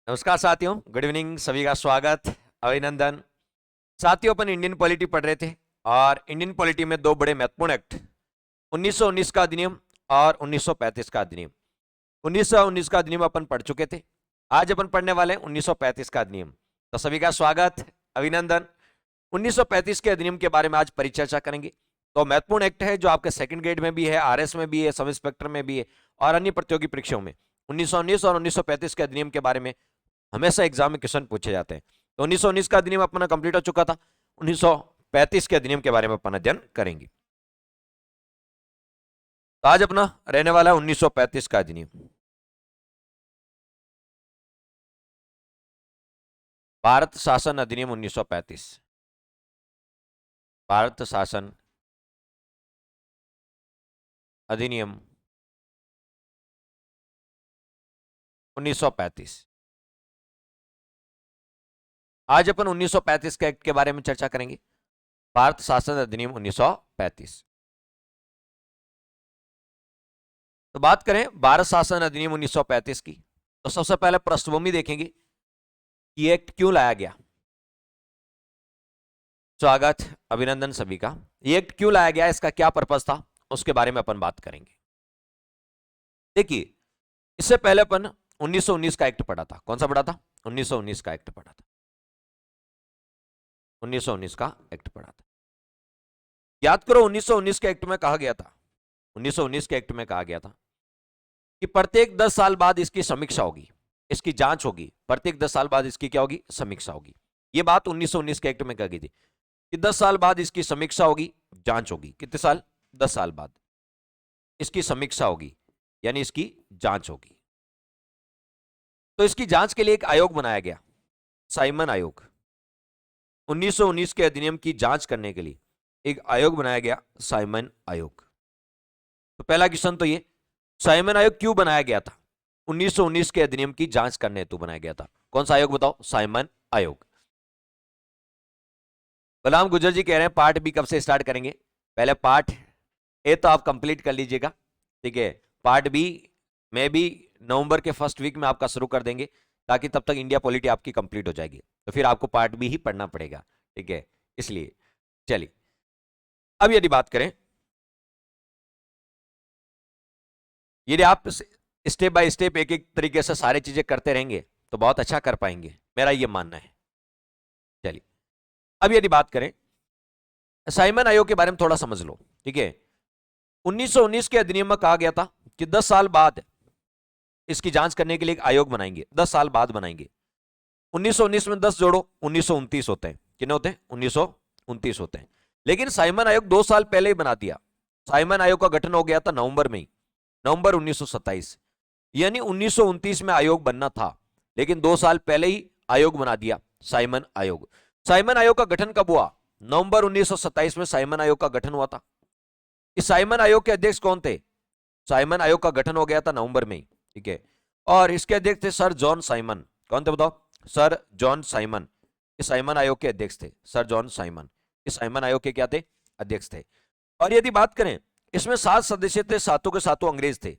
नमस्कार साथियों, good evening, सभी का स्वागत, अभिनंदन। साथियों, अपन इंडियन पॉलिटी पढ़ रहे थे और इंडियन पॉलिटी में दो बड़े महत्वपूर्ण एक्ट 1919 का अधिनियम और 1935 का अधिनियम। 1919 का अधिनियम अपन पढ़ चुके थे। आज अपन पढ़ने वाले हैं 1935 का अधिनियम। तो सभी का स्वागत, अभिनंदन। 1935 के अधिनियम के बारे में आज परिचर्चा करेंगे। तो महत्वपूर्ण एक्ट है जो आपके सेकंड ग्रेड में भी है, आरएस में भी है, सब इंस्पेक्टर में भी है और अन्य प्रतियोगी परीक्षाओं में 1919 और 1935 के अधिनियम के बारे में हमेशा एग्जाम में क्वेश्चन पूछे जाते हैं। तो 1919 का अधिनियम अपना कंप्लीट हो चुका था। 1935 के अधिनियम के बारे में अपन अध्ययन करेंगे। तो आज अपना रहने वाला है 1935 का अधिनियम। भारत शासन अधिनियम 1935। भारत शासन अधिनियम 1935। आज अपन 1935 के एक्ट के बारे में चर्चा करेंगे। भारत शासन अधिनियम 1935। तो बात करें भारत शासन अधिनियम 1935 की, तो सबसे पहले पृष्ठभूमि देखेंगे कि ये एक्ट क्यों लाया गया। स्वागत, अभिनंदन सभी का। ये एक्ट क्यों लाया गया, इसका क्या पर्पस था, उसके बारे में अपन बात करेंगे। देखिए, इससे पहले अपन 1919 का एक्ट पढ़ा था। कौन सा पढ़ा था? 1919 का एक्ट पढ़ा था। 1919 का एक्ट पढ़ा था। याद करो, 1919 के एक्ट में कहा गया था, 1919 के एक्ट में कहा गया था कि प्रत्येक 10 साल बाद इसकी समीक्षा होगी, इसकी जांच होगी। प्रत्येक 10 साल बाद इसकी क्या होगी? समीक्षा होगी। यह बात 1919 के एक्ट में कही गई थी कि 10 साल बाद इसकी समीक्षा होगी, जांच होगी। कितने साल? 10 साल बाद इसकी समीक्षा होगी, यानी इसकी जांच होगी। तो इसकी जांच के लिए एक आयोग बनाया गया, साइमन आयोग। 1919 के अधिनियम की जांच करने के लिए एक आयोग बनाया गया, साइमन आयोग। तो पहला क्वेश्चन तो ये, साइमन आयोग क्यों बनाया गया था? 1919 के अधिनियम की जांच करने हेतु बनाया गया था। कौन सा आयोग बताओ? साइमन आयोग। गुलाम गुजर जी कह रहे हैं पार्ट बी कब से स्टार्ट करेंगे? पहले पार्ट ए तो आप कंप्लीट कर लीजिएगा, ठीक है। पार्ट बी में भी नवंबर के फर्स्ट वीक में आपका शुरू कर देंगे, ताकि तब तक इंडिया पॉलिटी आपकी कंप्लीट हो जाएगी। तो फिर आपको पार्ट बी ही पढ़ना पड़ेगा, ठीक है। इसलिए चलिए, अब यदि बात करें, यदि आप स्टेप बाय स्टेप एक एक तरीके से सारी चीजें करते रहेंगे तो बहुत अच्छा कर पाएंगे, मेरा यह मानना है। चलिए, अब यदि बात करें साइमन आयोग के बारे में, थोड़ा समझ लो, ठीक है। 1919 के अधिनियम में कहा गया था कि 10 साल बाद इसकी जांच करने के लिए एक आयोग बनाएंगे, 10 साल बाद बनाएंगे। 1919 में 10 जोड़ो, 1929 होते हैं। कितने होते हैं? 1929 होते हैं। लेकिन साइमन आयोग 2 साल पहले ही बना दिया। साइमन आयोग का गठन हो गया था नवंबर में ही, नवंबर 1927। यानी 1929 में आयोग बनना था, लेकिन 2 साल पहले ही आयोग बना दिया, साइमन आयोग। साइमन आयोग का गठन कब हुआ? नवंबर 1927 में साइमन आयोग का गठन हुआ था। इस साइमन आयोग के अध्यक्ष कौन थे? साइमन आयोग का गठन हो गया था नवंबर में ही, ठीक है। और इसके अध्यक्ष थे सर जॉन साइमन। कौन थे बताओ? Sir John Simon. इस साइमन आयोग के अध्यक्ष थे सर जॉन साइमन। इस साइमन आयोग के क्या थे? अध्यक्ष थे। और यदि बात करें, इसमें 7 सदस्य थे, सातों के सातों अंग्रेज थे,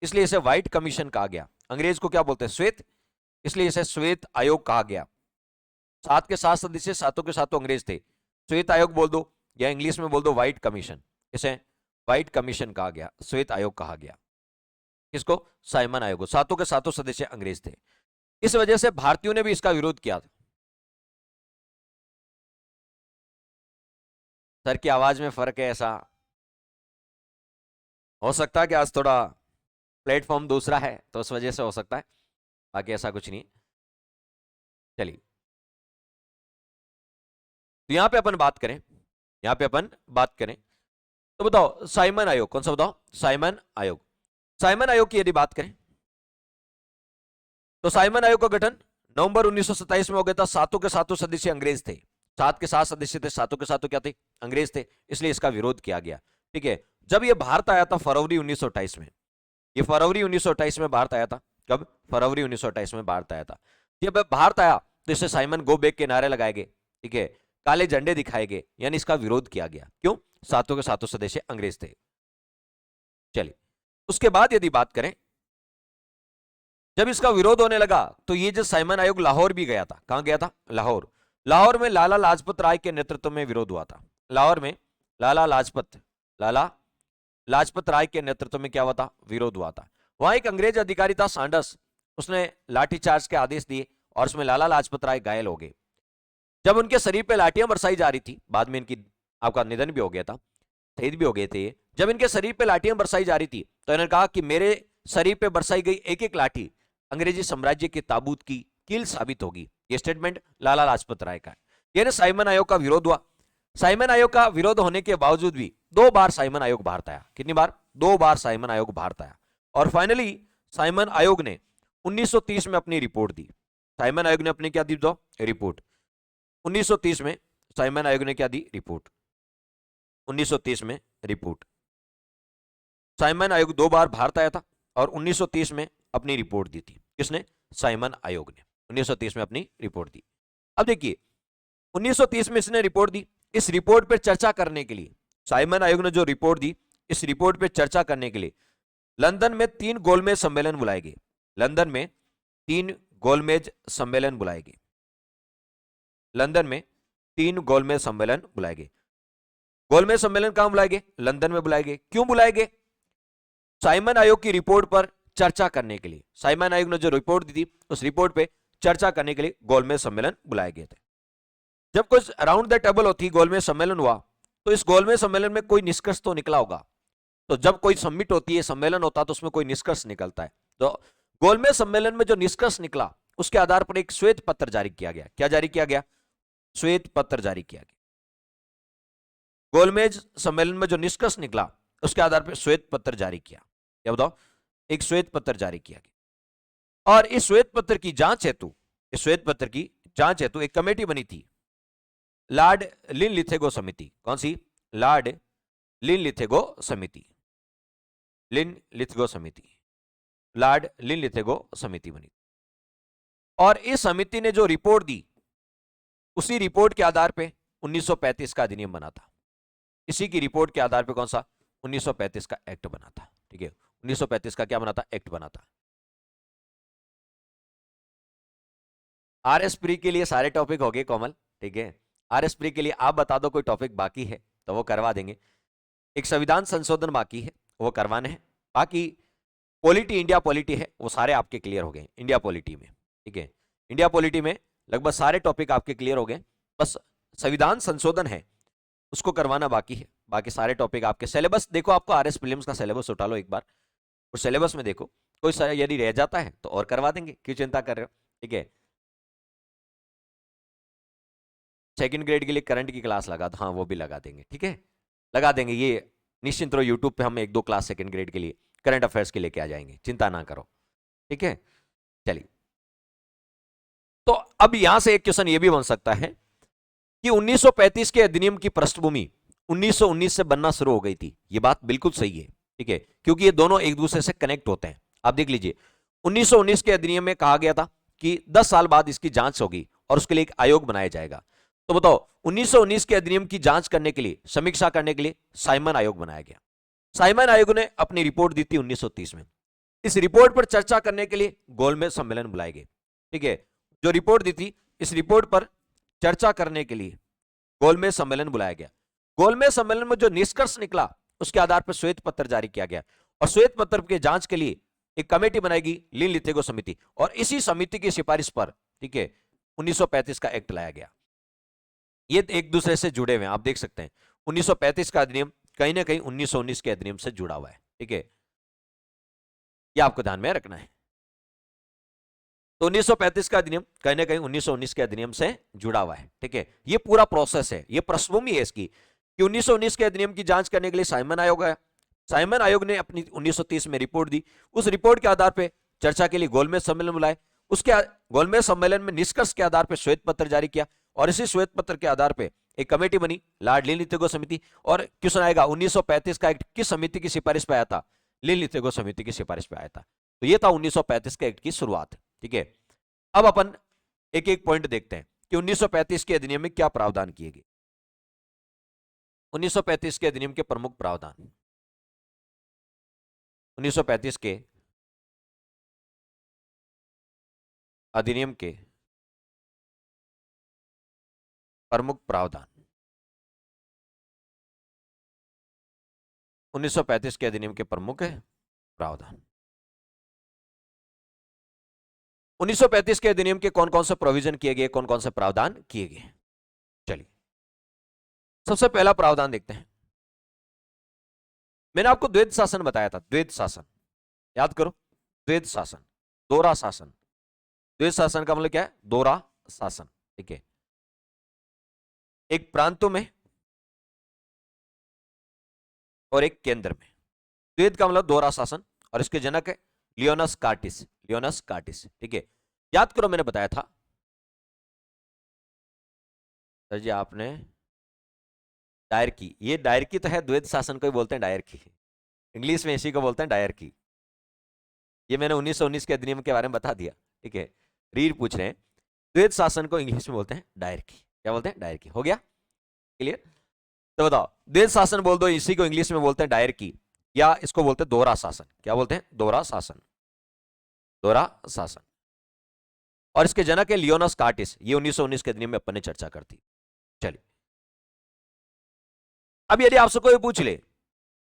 इसलिए इसे व्हाइट कमीशन कहा गया। अंग्रेज को क्या बोलते हैं? श्वेत, इसलिए इसे श्वेत आयोग कहा गया। 7 के 7 सदस्य, सातों के सातों अंग्रेज थे। श्वेत आयोग बोल दो या इंग्लिश में बोल दो व्हाइट कमीशन। इसे व्हाइट कमीशन कहा गया, श्वेत आयोग कहा गया। किसको? साइमन आयोग को। सातों के सातों सदस्य अंग्रेज थे। इस वजह से भारतीयों ने भी इसका विरोध किया था। सर की आवाज में फर्क है, ऐसा हो सकता है कि आज थोड़ा प्लेटफॉर्म दूसरा है तो उस वजह से हो सकता है, बाकी ऐसा कुछ नहीं। चलिए, तो यहां पे अपन बात करें, यहां पे अपन बात करें तो बताओ साइमन आयोग कौन सा? बताओ, साइमन आयोग। साइमन आयोग की यदि बात करें तो साइमन आयोग का गठन नवंबर 1927 में हो गया था। सातों के सातों सदस्य अंग्रेज थे। 7 के 7 सदस्य थे, सातों के सातों क्या थे? अंग्रेज थे, इसलिए इसका विरोध किया गया, ठीक है। जब यह भारत आया था फरवरी 1928 में, ये फरवरी 1928 में भारत आया था। कब? फरवरी 1928 में भारत आया था। जब भारत आया तो इसे साइमन गो बैक के नारे लगाए गए, ठीक है, काले झंडे दिखाए गए, यानी इसका विरोध किया गया। क्यों? सातों के सातों सदस्य अंग्रेज थे। चलिए, उसके बाद यदि बात करें जब इसका विरोध होने लगा तो ये जो साइमन आयोग लाहौर भी गया था। कहां गया था? लाहौर। लाहौर में लाला लाजपत राय के नेतृत्व में विरोध हुआ था। लाहौर में लाला लाजपत राय के नेतृत्व में क्या हुआ था? विरोध हुआ था। वहां एक अंग्रेज अधिकारी था सांडर्स, उसने लाठीचार्ज के आदेश दिए और उसमें लाला लाजपत राय घायल हो गए। जब उनके शरीर पे लाठियां बरसाई जा रही थी, बाद में इनकी आपका निधन भी हो गया था, शहीद भी हो गए थे। जब इनके शरीर पे लाठियां बरसाई जा रही थी तो इन्होंने कहा कि मेरे शरीर पे बरसाई गई एक एक लाठी अंग्रेजी साम्राज्य के ताबूत की कील साबित होगी। यह स्टेटमेंट लाला लाजपत राय का है। यानी साइमन आयोग का विरोध हुआ। साइमन आयोग का विरोध होने के बावजूद भी 2 बार साइमन आयोग भारत आया। कितनी बार? 2 बार साइमन आयोग भारत आया। और फाइनली साइमन आयोग ने 1930 में अपनी रिपोर्ट दी। साइमन आयोग ने अपनी क्या दी? दो रिपोर्ट। 1930 में साइमन आयोग ने क्या दी? रिपोर्ट। 1930 में रिपोर्ट। साइमन आयोग 2 बार भारत आया था और 1930 में अपनी रिपोर्ट दी थी। किसने? साइमन आयोग ने 1930 में अपनी रिपोर्ट दी। अब देखिए 1930 में इसने रिपोर्ट दी। इस रिपोर्ट पर चर्चा करने के लिए साइमन आयोग ने जो रिपोर्ट दी, इस रिपोर्ट पर चर्चा करने के लिए लंदन में 3 गोलमेज सम्मेलन बुलाए गए। लंदन में 3 गोलमेज सम्मेलन बुलाए गए। लंदन में 3 गोलमेज सम्मेलन बुलाए गए। गोलमेज सम्मेलन कहां बुलाए गए? लंदन में बुलाए गए। क्यों बुलाए गए? साइमन आयोग की रिपोर्ट पर चर्चा करने के लिए। साइमन आयोग ने जो रिपोर्ट दी थी उस रिपोर्ट पे चर्चा करने के लिए गोलमेज सम्मेलन बुलाए गए थे। जब कुछ अराउंड द टेबल होती, गोलमेज सम्मेलन हुआ, तो इस गोलमेज सम्मेलन में कोई निष्कर्ष तो निकला होगा। तो जब कोई समिट होती है, सम्मेलन होता है, तो उसमें कोई निष्कर्ष निकलता है। तो गोलमेज सम्मेलन में जो निष्कर्ष निकला उसके आधार पर एक श्वेत पत्र जारी किया गया। क्या जारी किया गया? श्वेत पत्र जारी किया गया। गोलमेज सम्मेलन में जो निष्कर्ष निकला उसके आधार पर श्वेत पत्र जारी किया। क्या बताओ? एक श्वेत पत्र जारी किया गया। और इस श्वेत पत्र की जांच हेतु, इस श्वेत पत्र की जांच हेतु एक कमेटी बनी थी, लॉर्ड लिनलिथगो समिति। कौन सी? लॉर्ड लिनलिथगो समिति। लिनलिथगो समिति, लॉर्ड लिनलिथगो समिति बनी। और इस समिति ने जो रिपोर्ट दी, उसी रिपोर्ट के आधार पे 1935 का अधिनियम बना था। इसी की रिपोर्ट के आधार पे कौन सा? 1935 का एक्ट बना था। ठीक है, 1935 का क्या बना था? एक्ट बना था। आरएस प्री के लिए सारे टॉपिक हो गए कोमल। ठीक है, आरएस प्री के लिए आप बता दो कोई टॉपिक बाकी है तो वो करवा देंगे। एक संविधान संशोधन बाकी है, वो करवाने हैं। बाकी पॉलिटी, इंडिया पॉलिटी है, वो सारे आपके क्लियर हो गए इंडिया पॉलिटी में। ठीक है, इंडिया पॉलिटी में लगभग सारे टॉपिक आपके क्लियर हो गए। बस संविधान संशोधन है, उसको करवाना बाकी है। बाकी सारे टॉपिक आपके सिलेबस देखो, आपको आरएस प्रीलिम्स का सिलेबस उठा लो एक बार, उस सिलेबस में देखो, कोई यदि रह जाता है तो और करवा देंगे, क्यों चिंता कर रहे हो। ठीक है, सेकंड ग्रेड के लिए करंट की क्लास लगा दो, हाँ वो भी लगा देंगे। ठीक है, लगा देंगे, ये निश्चिंत रहो। यूट्यूब पे हम 1-2 क्लास सेकंड ग्रेड के लिए करंट अफेयर्स के लेके आ जाएंगे, चिंता ना करो। ठीक है, चलिए। तो अब यहां से एक क्वेश्चन ये भी बन सकता है कि 1935 के अधिनियम की पृष्ठभूमि 1919 से बनना शुरू हो गई थी। ये बात बिल्कुल सही है। ठीक है, क्योंकि ये दोनों एक दूसरे से कनेक्ट होते हैं। आप देख लीजिए, 1919 के अधिनियम में कहा गया था कि 10 साल बाद इसकी जांच होगी और उसके लिए एक आयोग बनाया जाएगा। तो बताओ, 1919 के अधिनियम की जांच करने के लिए, समीक्षा करने के लिए साइमन आयोग बनाया गया। साइमन आयोग ने अपनी रिपोर्ट दी थी 1930 में। इस रिपोर्ट पर चर्चा करने के लिए गोलमेज सम्मेलन बुलाए गए। ठीक है, जो रिपोर्ट दी थी, इस रिपोर्ट पर चर्चा करने के लिए गोलमेज सम्मेलन बुलाया गया। गोलमेज सम्मेलन में जो निष्कर्ष निकला उसके आधार पर श्वेत पत्र जारी किया गया और श्वेत पत्र की जांच के लिए एक कमेटी बनाएगी, लिनलिथगो समिति, और इसी समिति की सिफारिश पर, ठीक है, 1935 का एक्ट लाया गया। ये एक दूसरे से जुड़े हुए हैं, आप देख सकते हैं। 1935 का अधिनियम कहीं ना कहीं 1919 के अधिनियम से जुड़ा हुआ है। ठीक है, ये आपको ध्यान में रखना है। तो 1935 का अधिनियम कहीं ना कहीं 1919 के अधिनियम से जुड़ा हुआ है। ठीक है, ये पूरा प्रोसेस है, ये पृष्ठभूमि है इसकी कि 1919 के अधिनियम की जांच करने के लिए साइमन आयोग आया। साइमन आयोग ने अपनी 1930 में रिपोर्ट दी। उस रिपोर्ट के आधार पर चर्चा के लिए गोलमेज सम्मेलन बुलाए। उसके गोलमेज सम्मेलन में निष्कर्ष के आधार पर श्वेत पत्र जारी किया और इसी श्वेत पत्र के आधार पर एक कमेटी बनी, लॉर्ड लिनलिथगो समिति। और क्वेश्चन आएगा, 1935 का एक्ट किस समिति की सिफारिश पे आया था? लिनलिथगो समिति की सिफारिश पे आया था। तो ये था 1935 के एक्ट की शुरुआत। ठीक है, अब अपन एक एक पॉइंट देखते हैं कि 1935 के अधिनियम में क्या प्रावधान किए गए। 1935 के अधिनियम के प्रमुख प्रावधान, 1935 के अधिनियम के प्रमुख प्रावधान। 1935 के अधिनियम के प्रमुख प्रावधान। 1935 के अधिनियम के कौन कौन से प्रोविजन किए गए, कौन कौन से प्रावधान किए गए? चलिए सबसे पहला प्रावधान देखते हैं। मैंने आपको द्वैध शासन बताया था, द्वैध शासन याद करो, द्वैध शासन, दोहरा शासन। द्वैध शासन का मतलब क्या है? दोहरा शासन, ठीक है। एक प्रांतों में और एक केंद्र में। द्वैध का मतलब दोहरा शासन, और इसके जनक है लियोनस कार्टिस, लियोनस कार्टिस, ठीक है। याद करो मैंने बताया था सर जी आपने डायरकी, ये डायरकी तो है, द्वैध शासन को ही बोलते हैं डायरकी, इंग्लिश में इसी को बोलते हैं डायरकी। ये मैंने 1919 के अधिनियम के बारे में बता दिया, ठीक है। रीड पूछ रहे हैं, द्वैध शासन को इंग्लिश में बोलते हैं डायरकी। क्या बोलते हैं? डायरकी। हो गया क्लियर? तो बताओ, द्वैध शासन बोल दो, इसी को इंग्लिश में बोलते हैं डायरकी, या इसको बोलते हैं दोहरा शासन। क्या बोलते हैं? दोहरा शासन, दोहरा शासन। और इसके जनक है लियोनस कार्टिस, ये 1919 के अधिनियम में अपन ने चर्चा कर दी। चलिए अब यदि आपसे कोई पूछ ले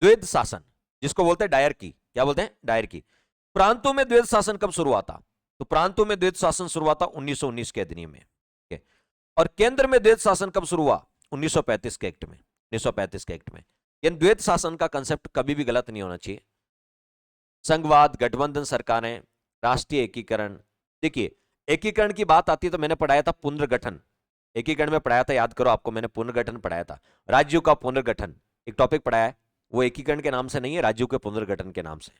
द्वैध शासन जिसको बोलते हैं डायरकी, क्या बोलते हैं? डायरकी। प्रांतों में द्वैध शासन कब शुरू हुआ था? तो प्रांतों में द्वैध शासन शुरू हुआ था 1919 के अधिनियम में, ठीक है। और केंद्र में द्वैध शासन कब शुरू हुआ? 1935 के एक्ट में, 1935 के एक्ट में। द्वैध शासन का कंसेप्ट कभी भी गलत नहीं होना चाहिए। संघवाद, गठबंधन सरकारें, राष्ट्रीय एकीकरण। देखिए एकीकरण की बात आती है तो मैंने पढ़ाया था पुनर्गठन, एकीकरण में पढ़ाया था, याद करो आपको मैंने पुनर्गठन पढ़ाया था, राज्यों का पुनर्गठन एक टॉपिक पढ़ाया है, वो एकीकरण के नाम से नहीं है, राज्यों के पुनर्गठन के नाम से,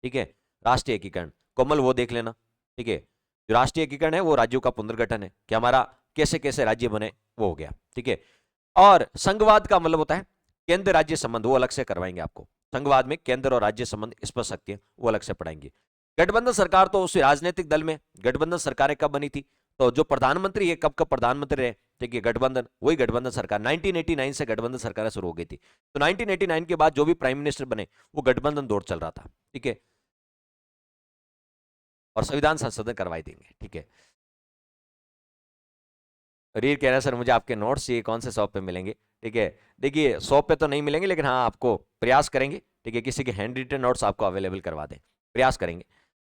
ठीक है। राष्ट्रीय एकीकरण कोमल वो देख लेना, ठीक है। जो राष्ट्रीय एकीकरण है वो राज्यों का पुनर्गठन है, कि हमारा कैसे कैसे राज्य बने, वो हो गया, ठीक है। और संघवाद का मतलब होता है केंद्र राज्य संबंध, वो अलग से करवाएंगे आपको। संघवाद में केंद्र और राज्य संबंध स्पष्ट शक्ति है, वो अलग से पढ़ाएंगे। गठबंधन सरकार तो उस राजनीतिक दल में गठबंधन सरकारें कब बनी थी, तो जो प्रधानमंत्री है कब कब प्रधानमंत्री रहे, ठीक है, गठबंधन, वही गठबंधन सरकार। 1989 से गठबंधन सरकार शुरू हो गई थी, तो 1989 के बाद जो भी प्राइम मिनिस्टर बने वो गठबंधन दौर चल रहा था, ठीक है। और संविधान संशोधन करवाई देंगे, ठीक है। रीर कह रहा है सर मुझे आपके नोट्स चाहिए, कौन से शॉप पे मिलेंगे? ठीक है, देखिए शॉप पे तो नहीं मिलेंगे, लेकिन हाँ आपको प्रयास करेंगे, ठीक है, किसी के हैंड रिटन नोट्स आपको अवेलेबल करवा दें, प्रयास करेंगे,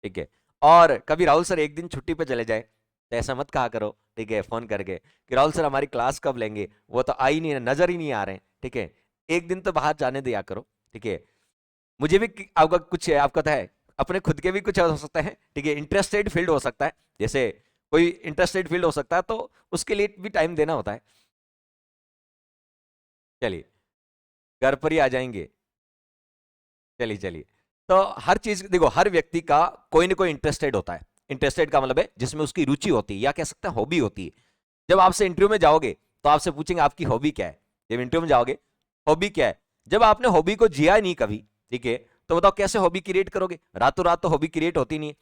ठीक है। और कभी राहुल सर एक दिन छुट्टी पे चले जाए तो ऐसा मत कहा करो, ठीक है, फोन करके कि राहुल सर हमारी क्लास कब लेंगे, वो तो आई नहीं, नजर ही नहीं आ रहे हैं, ठीक है। एक दिन तो बाहर जाने दिया करो, ठीक है। मुझे भी आपका कुछ आपका है, अपने खुद के भी कुछ हो सकता है, ठीक है, इंटरेस्टेड फील्ड हो सकता है, जैसे कोई इंटरेस्टेड फील्ड हो सकता है, तो उसके लिए भी टाइम देना होता है। चलिए घर पर ही आ जाएंगे, चलिए चलिए। तो हर चीज देखो, हर व्यक्ति का कोई ना कोई इंटरेस्टेड होता है, इंटरेस्टेड का मतलब है जिसमें उसकी रुचि होती है, या कह सकते हैं हॉबी होती है। जब आपसे इंटरव्यू में जाओगे तो आपसे पूछेंगे आपकी हॉबी क्या है, जब इंटरव्यू में जाओगे हॉबी क्या है, जब आपने हॉबी को जिया नहीं कभी, ठीक है, तो बताओ कैसे हॉबी क्रिएट करोगे? रातों रात तो हॉबी क्रिएट होती नहीं है,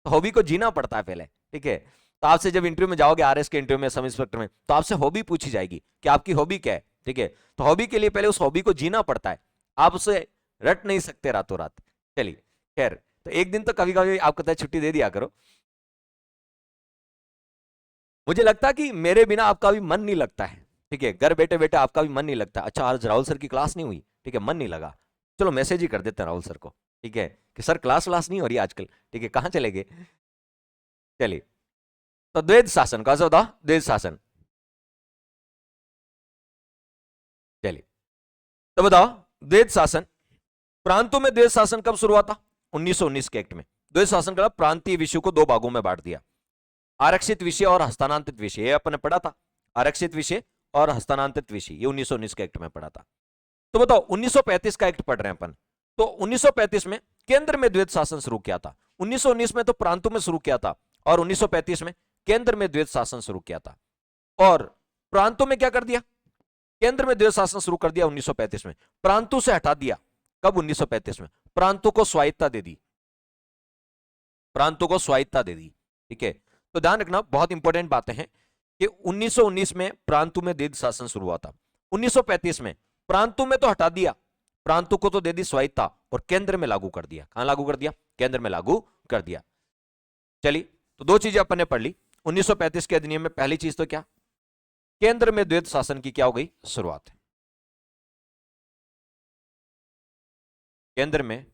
तो हॉबी को जीना पड़ता है पहले, ठीक है। तो आपसे जब इंटरव्यू में जाओगे, आरएस के इंटरव्यू में, सब इंस्पेक्टर में, तो आपसे हॉबी पूछी जाएगी कि आपकी हॉबी क्या है, ठीक है। तो हॉबी के लिए पहले उस हॉबी को जीना पड़ता है, आप उसे रट नहीं सकते रातों रात। चलिए खैर, तो एक दिन तो कभी कभी आपको छुट्टी दे दिया करो। मुझे लगता है कि मेरे बिना आपका भी मन नहीं लगता है, ठीक है, घर बैठे बैठे आपका भी मन नहीं लगता। अच्छा आज राहुल सर की क्लास नहीं हुई, ठीक है, मन नहीं लगा, चलो मैसेज ही कर देते हैं राहुल सर को, ठीक है, कि सर क्लास नहीं हो रही आजकल, ठीक है, कहाँ चले गए? चलिए, तो द्वैध शासन का बताओ, द्वैध शासन। चलिए तो बताओ द्वैध शासन, प्रांतों में द्वैध शासन कब शुरू हुआ था? 1919 के एक्ट में। द्वैध शासन का प्रांतीय विषय को दो भागों में बांट दिया, आरक्षित विषय और हस्तांतरित विषय, ये अपन ने पढ़ा था, आरक्षित विषय और हस्तांतरित विषय, ये 1919 के एक्ट में पढ़ा था। तो बताओ 1935 का एक्ट पढ़ रहे हैं अपन, तो 1935 में केंद्र में द्वैध शासन शुरू किया था, 1919 में तो प्रांतों में शुरू किया था, और 1935 में केंद्र में द्वैध शासन शुरू किया था। और प्रांतों में क्या कर दिया? केंद्र में द्वैध शासन शुरू कर दिया 1935 में, प्रांतों से हटा दिया। कब? 1935 में। प्रांतों को स्वायत्ता दे दी, प्रांतों को स्वायत्ता दे दी, ठीक है। तो ध्यान रखना, बहुत इंपॉर्टेंट बातें हैं कि 1919 में प्रांतों में द्वैध शासन शुरू हुआ था, 1935 में प्रांतों में तो हटा दिया, प्रांतों को तो दे दी स्वायत्ता, और केंद्र में लागू कर दिया। कहां लागू कर दिया? केंद्र में लागू कर दिया। चलिए तो दो चीजें अपन ने पढ़ ली। 1935 के अधिनियम में पहली चीज तो क्या, केंद्र में द्वैध शासन की क्या हो गई शुरुआत। केंद्र में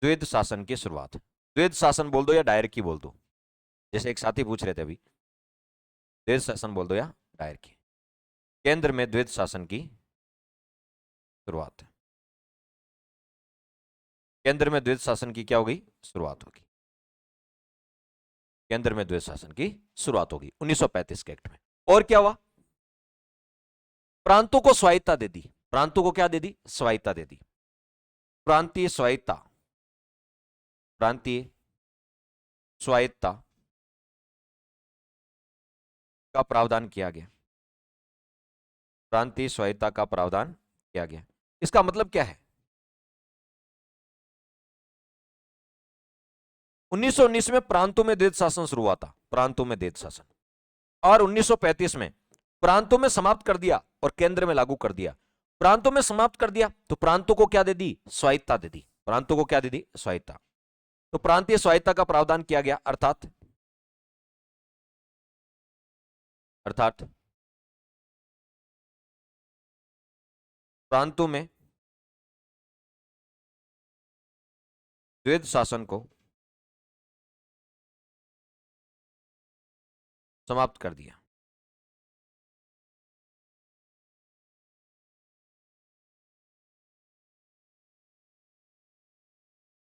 द्वैध शासन की शुरुआत। द्वैध शासन बोल दो या डायरकी बोल दो, जैसे एक साथी पूछ रहे थे अभी, द्वैध शासन बोल दो या डायरकी। केंद्र में द्वैध शासन की शुरुआत। केंद्र में द्वैध शासन की क्या होगी शुरुआत होगी। केंद्र में द्वैध शासन की शुरुआत होगी 1935 के एक्ट में। और क्या हुआ, प्रांतों को स्वायत्ता दे दी। प्रांतों को क्या दे दी, स्वायत्ता दे दी। प्रांतीय स्वायत्ता, प्रांतीय स्वायत्ता का प्रावधान किया गया। प्रांतीय स्वायत्ता का प्रावधान किया गया। इसका मतलब क्या है, 1919 में प्रांतों में द्वैध शासन शुरू हुआ था, प्रांतों में द्वैध शासन, और 1935 में प्रांतों में समाप्त कर दिया और केंद्र में लागू कर दिया। प्रांतों में समाप्त कर दिया तो प्रांतों को क्या दे दी, स्वायत्ता दे दी। प्रांतों को क्या दे दी, स्वायत्ता। तो प्रांतीय स्वायत्ता का प्रावधान किया गया, अर्थात प्रांतों में द्वैध शासन को समाप्त कर दिया।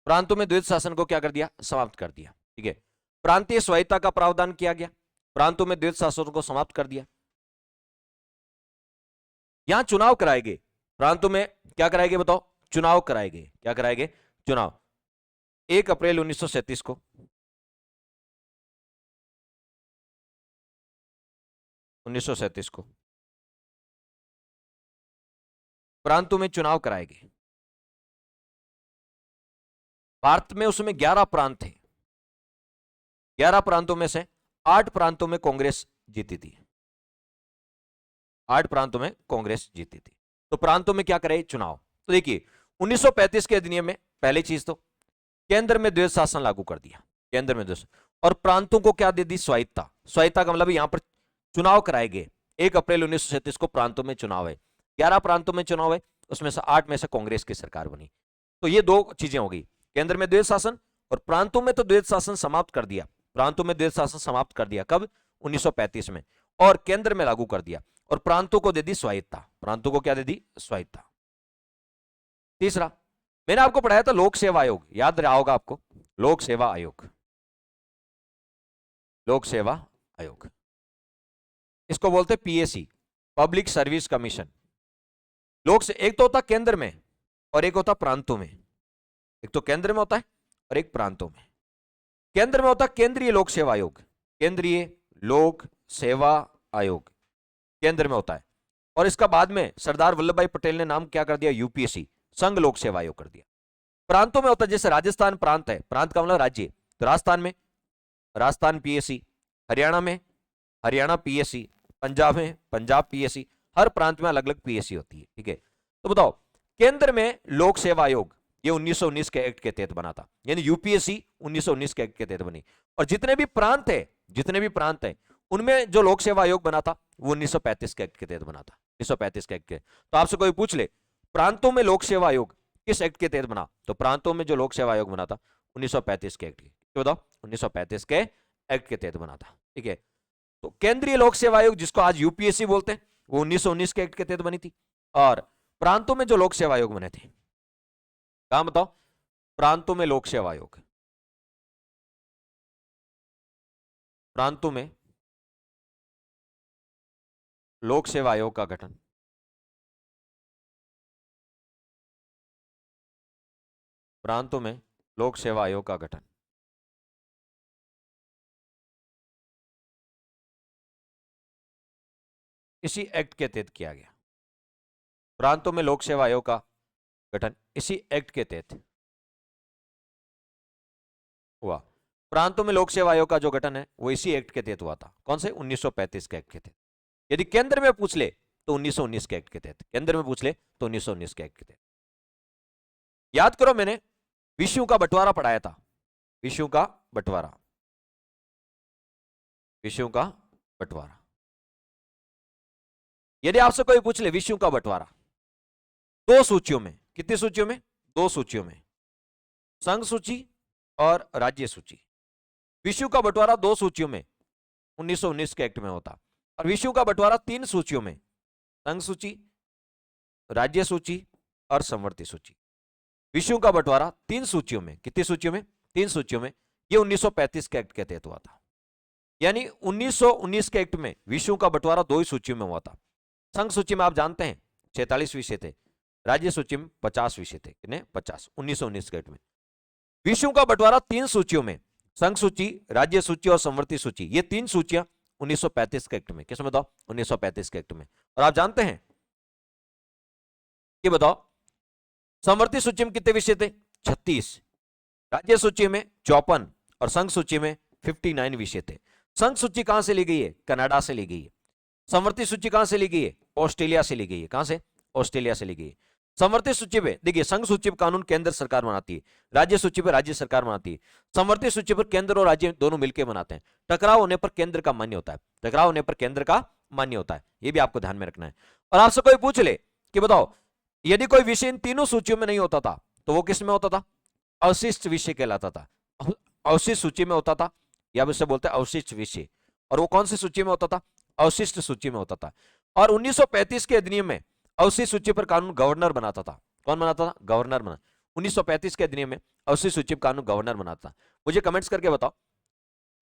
प्रांतों में द्वैध शासन को क्या कर दिया, समाप्त कर दिया। ठीक है, प्रांतीय स्वायत्ता का प्रावधान किया गया, प्रांतों में द्वैध शासन को समाप्त कर दिया। यहां चुनाव कराएंगे, प्रांतों में क्या कराएंगे बताओ, चुनाव कराएंगे। क्या कराएंगे, चुनाव। 1 अप्रैल 1937 को प्रांतों में चुनाव कराएंगे। भारत में उसमें 11 प्रांत थे। 11 प्रांतों में से 8 प्रांतों में कांग्रेस जीती थी। 8 प्रांतों में कांग्रेस जीती थी। तो प्रांतों में क्या करे, चुनाव। तो देखिए 1935 के अधिनियम में पहली चीज तो केंद्र में द्वैध शासन लागू कर दिया, केंद्र में द्वैध, और प्रांतों को क्या दे दी, स्वायत्ता। स्वायत्ता का मतलब यहां पर चुनाव कराए गए। 1 अप्रैल 1937 को प्रांतों में चुनाव है, 11 प्रांतों में चुनाव है, उसमें से 8 में से कांग्रेस की सरकार बनी। तो ये दो चीजें हो गई, केंद्र में द्वैध शासन और प्रांतों में तो द्वैध शासन समाप्त कर दिया। प्रांतों में द्वैध शासन समाप्त कर दिया कब, 1935 में, और केंद्र में लागू कर दिया, और प्रांतों को दे दी स्वायत्ता। प्रांतों को क्या दे दी, स्वायत्ता। तीसरा, मैंने आपको पढ़ाया था लोक सेवा आयोग, याद रहा होगा आपको, लोक सेवा आयोग। लोक सेवा आयोग, इसको बोलते पीएसी, पब्लिक सर्विस कमीशन। लोक से एक तो होता केंद्र में और एक होता प्रांतों में। एक तो केंद्र में होता है और एक प्रांतों में। केंद्र में होता केंद्रीय लोक सेवा आयोग, केंद्रीय लोक सेवा आयोग केंद्र में होता है, और इसका बाद में सरदार वल्लभ भाई पटेल ने नाम क्या कर दिया, यूपीएससी, संघ लोक सेवा आयोग कर दिया। प्रांतों में होता है, जैसे राजस्थान प्रांत है, प्रांत का मतलब राज्य, तो राजस्थान में राजस्थान पीएससी, हरियाणा में हरियाणा पीएससी, पंजाब में पंजाब पीएससी, हर प्रांत में अलग अलग पीएससी होती है। ठीक है, तो बताओ केंद्र में लोक सेवा आयोग ये 1919 के एक्ट के तहत बना था, यानी यूपीएससी 1919 के एक्ट के तहत बनी। और जितने भी प्रांत है उनमें जो लोक सेवा आयोग बना था वो 1935 के एक्ट के तहत बना था। 1935 के एक्ट के, तो आपसे कोई पूछ ले प्रांतों में लोक सेवा आयोग किस एक्ट के तहत बना, तो प्रांतों में जो लोक सेवा आयोग बना था 1935 के एक्ट के, बताओ 1935 के एक्ट के तहत बना था। ठीक है, तो केंद्रीय लोक सेवा आयोग जिसको आज यूपीएससी बोलते हैं वो 1919 के एक्ट के तहत बनी थी। और प्रांतों में जो लोक सेवा आयोग बने थे, कहां बताओ, प्रांतों में लोक सेवा आयोग, प्रांतों में लोक सेवा आयोग का गठन, प्रांतों में लोक सेवा आयोग का गठन इसी एक्ट के तहत किया गया। प्रांतों में लोक सेवा आयोग का गठन इसी एक्ट के तहत हुआ। प्रांतों में लोक सेवा आयोग का जो गठन है वो इसी एक्ट के तहत हुआ था। कौन से, 1935 के एक्ट के तहत। यदि केंद्र में पूछ ले तो 1919 के एक्ट के तहत, केंद्र में पूछ ले तो 1919 के एक्ट के तहत। याद करो, मैंने विषयों का बंटवारा पढ़ाया था, विषयों का बंटवारा, विषयों का बंटवारा। यदि आपसे कोई पूछ ले विषयों का बंटवारा दो सूचियों में, कितनी सूचियों में? दो सूचियों में, संघ सूची और राज्य सूची। विषयों का बंटवारा दो सूचियों में 1919 के एक्ट में होता, और विषयों का बंटवारा तीन सूचियों में, संघ सूची, राज्य सूची और समवर्ती सूची। विषयों का बंटवारा तीन सूचियों में, कितनी सूचियों में? तीन सूचियों में। यह 1935 के एक्ट के तहत हुआ था। यानी 1919 के एक्ट में विषयों का बंटवारा दो ही सूचियों में हुआ था। संघ सूची में आप जानते हैं 46 विषय थे, राज्य सूची में 50 विषय थे। कितने? 50, 1919 के एक्ट में। विषयों का बंटवारा तीन सूचियों में, संघ सूची, राज्य सूची और समवर्ती सूची। ये तीन सूचियां 1935 के एक्ट में, किसमें बताओ? 1935 के एक्ट में। और आप जानते हैं कि बताओ समवर्ती सूची में कितने विषय थे? 36, राज्य सूची में 54 और संघ सूची में 59 विषय थे। संघ सूची कहां से ली गई है? कनाडा से ली गई है। समवर्ती सूची कहां से ली गई है? ऑस्ट्रेलिया से ली गई है। कहां से? ऑस्ट्रेलिया से ली गई है। समवर्ती सूची पे देखिए, संघ सूची पर कानून केंद्र सरकार बनाती है, राज्य सूची पर राज्य सरकार बनाती है, समवर्ती सूची पर केंद्र और राज्य दोनों मिलकर बनाते हैं। टकराव होने पर केंद्र का मान्य होता है, टकराव होने पर केंद्र का मान्य होता है, यह भी आपको ध्यान में रखना है। और आपसे कोई पूछ ले कि बताओ यदि कोई विषय इन तीनों सूचियों में नहीं होता था तो वो किस में होता था? अवशिष्ट विषय कहलाता था। अवशिष्ट सूची में होता था, या उसे बोलते हैं अवशिष्ट विषय। और वो कौन सी सूची में होता था? अवशिष्ट सूची में होता था। और 1935 के अधिनियम में अवशिष्ट सूची पर कानून गवर्नर बनाता था। कौन बनाता था? गवर्नर बना। 1935 के अधिनियम में अवशिष्ट सूची पर कानून गवर्नर बनाता था। मुझे कमेंट्स करके बताओ,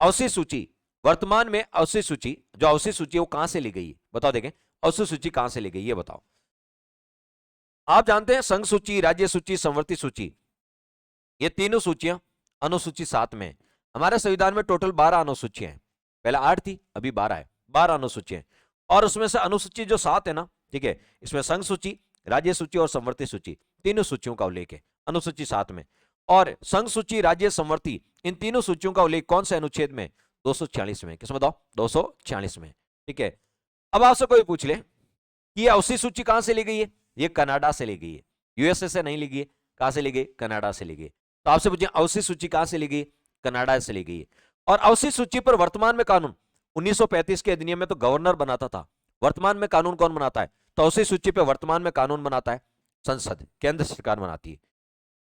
अवशिष्ट सूची, वर्तमान में अवशिष्ट सूची, जो अवशिष्ट सूची है वो कहां से ली गई है? बताओ देखें, अवशिष्ट सूची कहां से ली गई है बताओ। आप जानते हैं संघ सूची, राज्य सूची, समवर्ती सूची, ये तीनों सूचियां अनुसूची 7 में। हमारे संविधान में टोटल 12 अनुसूचियां हैं। पहले 8 थी, अभी 12 है, 12 अनुसूचियां। और उसमें से अनुसूची जो 7 है ना, ठीक है, इसमें संघ सूची, राज्य सूची और समवर्ती सूची, तीनों सूचियों का उल्लेख है अनुसूची 7 में। और संघ सूची, राज्य, समवर्ती, इन तीनों सूचियों का उल्लेख कौन से अनुच्छेद में? 246 में। किसमें बताओ? 246 में। ठीक है। अब आपसे कोई पूछ ले कि अवशिष्ट सूची कहां से ली गई है? ये कनाडा से ली गई है, यूएसए से नहीं ली गई है। कहां से ली गई? कनाडा से ली गई। तो आपसे पूछिए अवशिष्ट सूची कहां से ली गई? कनाडा से ली गई है। और अवशिष्ट सूची पर वर्तमान में कानून 1935 के अधिनियम में तो गवर्नर बनाता था, वर्तमान में कानून कौन बनाता है? तो अवशिष्ट सूची पर वर्तमान में कानून बनाता है संसद, केंद्र सरकार बनाती है।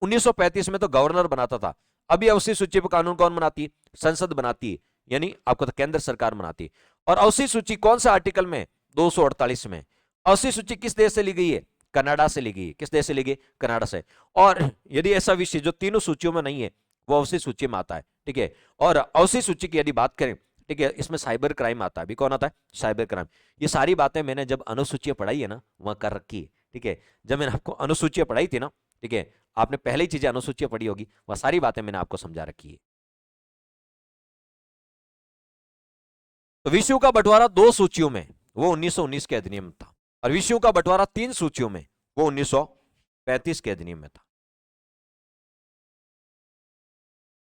1935 में तो गवर्नर बनाता था, अभी अवशिष्ट सूची पर कानून कौन बनाती है? संसद बनाती है, यानी आपको तो केंद्र सरकार बनाती है। और अवशिष्ट सूची कौन सा आर्टिकल में? 248 में। अवशिष्ट सूची किस देश से ली गई है? कनाडा से ली गई है। किस देश से ली गई? कनाडा से। और यदि ऐसा विषय जो तीनों सूचियों में नहीं है वो अवशिष्ट सूची में आता है, ठीक है। और अवशिष्ट सूची की यदि बात करें, ठीक है, इसमें साइबर क्राइम आता है। अभी कौन आता है? Cyber crime. ये सारी बातें मैंने जब अनुसूचियां पढ़ाई है ना वहां कर रखी है, ठीक है। जब मैंने आपको अनुसूचियां पढ़ाई थी ना, ठीक है, आपने पहले ही चीजें अनुसूचियां पढ़ी होगी, वह सारी बातें मैंने आपको समझा रखी है। तो विषयों का बंटवारा दो सूचियों में, वो 1919 के अधिनियम था। और विषयों का बंटवारा तीन सूचियों में, वो 1935 के अधिनियम में था।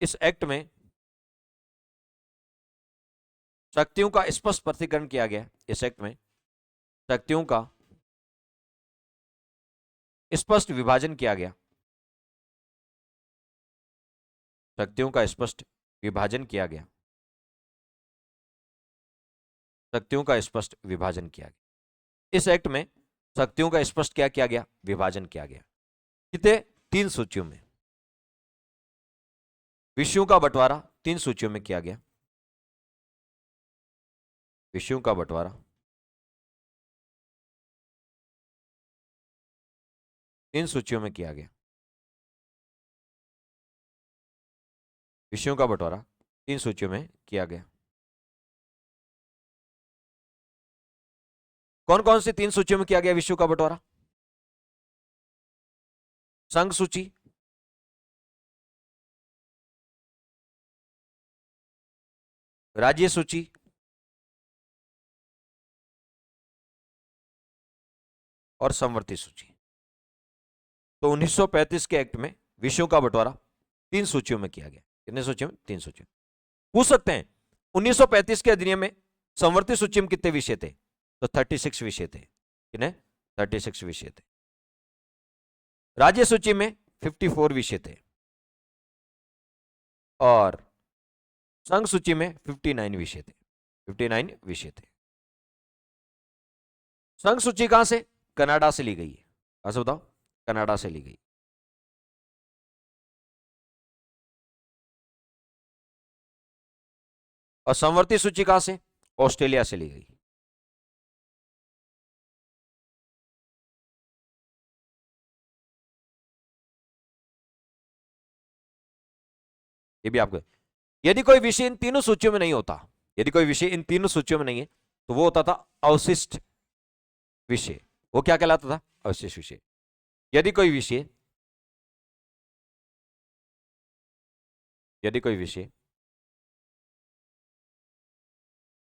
इस एक्ट में शक्तियों का स्पष्ट प्रतिकरण किया गया। इस एक्ट में शक्तियों का स्पष्ट विभाजन किया गया, शक्तियों का स्पष्ट विभाजन किया गया, शक्तियों का स्पष्ट विभाजन किया गया। इस एक्ट में शक्तियों का स्पष्ट क्या किया गया? विभाजन किया गया। कितने? तीन सूचियों में। विषयों का बंटवारा तीन सूचियों में किया गया, विषयों का बंटवारा तीन सूचियों में किया गया, विषयों का बंटवारा तीन सूचियों में किया गया। कौन कौन सी तीन सूचियों में किया गया विषयों का बंटवारा? संघ सूची, राज्य सूची और समवर्ती सूची। तो 1935 के एक्ट में विषयों का बंटवारा तीन सूचियों में किया गया। कितने सूचियों में? तीन सूचियों। पूछ सकते हैं 1935 के अधिनियम में समवर्ती सूची में कितने विषय थे? तो 36 विषय थे। कितने? 36 विषय थे। राज्य सूची में 54 विषय थे। और संघ सूची में 59 विषय थे। 59 विषय थे। संघ सूची कहां से? कनाडा से ली गई है। कहां से बताओ? कनाडा से ली गई। और संवर्ती सूची कहां से? ऑस्ट्रेलिया से ली गई। ये भी आपको, यदि कोई विषय इन तीनों सूचियों में नहीं होता, यदि कोई विषय इन तीनों सूचियों में नहीं है, तो वो होता था अवशिष्ट विषय। वो क्या कहलाता था? अवशिष्ट विषय। यदि कोई विषय, यदि कोई विषय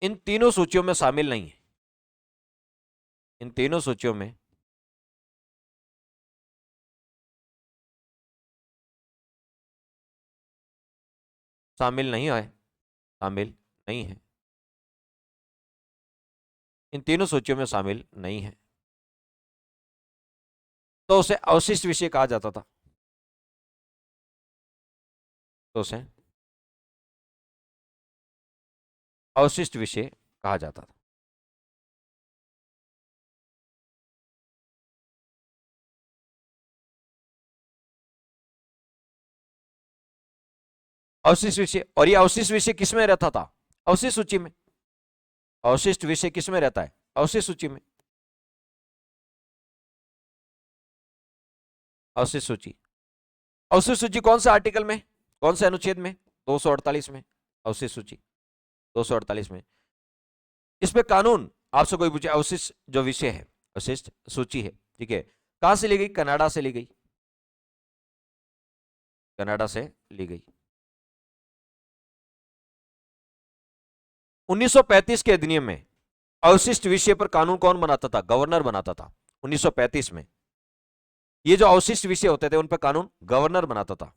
इन तीनों सूचियों में शामिल नहीं है, इन तीनों सूचियों में शामिल नहीं है, शामिल नहीं है, इन तीनों सूचियों में शामिल नहीं है, तो उसे अवशिष्ट विषय कहा जाता था। तो उसे अवशिष्ट विषय कहा जाता था। अवशिष्ट विषय, और ये अवशिष्ट विषय किसमें रहता था? अवशिष्ट सूची में। अवशिष्ट विषय किसमें रहता है? अवशिष्ट सूची में। अवशिष्ट सूची, अवशिष्ट सूची कौन से आर्टिकल में, कौन से अनुच्छेद में? 248 में। अवशिष्ट सूची 248 में। इस पे कानून आपसे कोई पूछे, अवशिष्ट जो विषय है, अवशिष्ट सूची है, ठीक है, कहां से ली गई? कनाडा से ली गई। कनाडा से ली गई। 1935 के अधिनियम में अवशिष्ट विषय पर कानून कौन बनाता था? गवर्नर बनाता था। 1935 में ये जो अवशिष्ट विषय होते थे उन पर कानून गवर्नर बनाता था।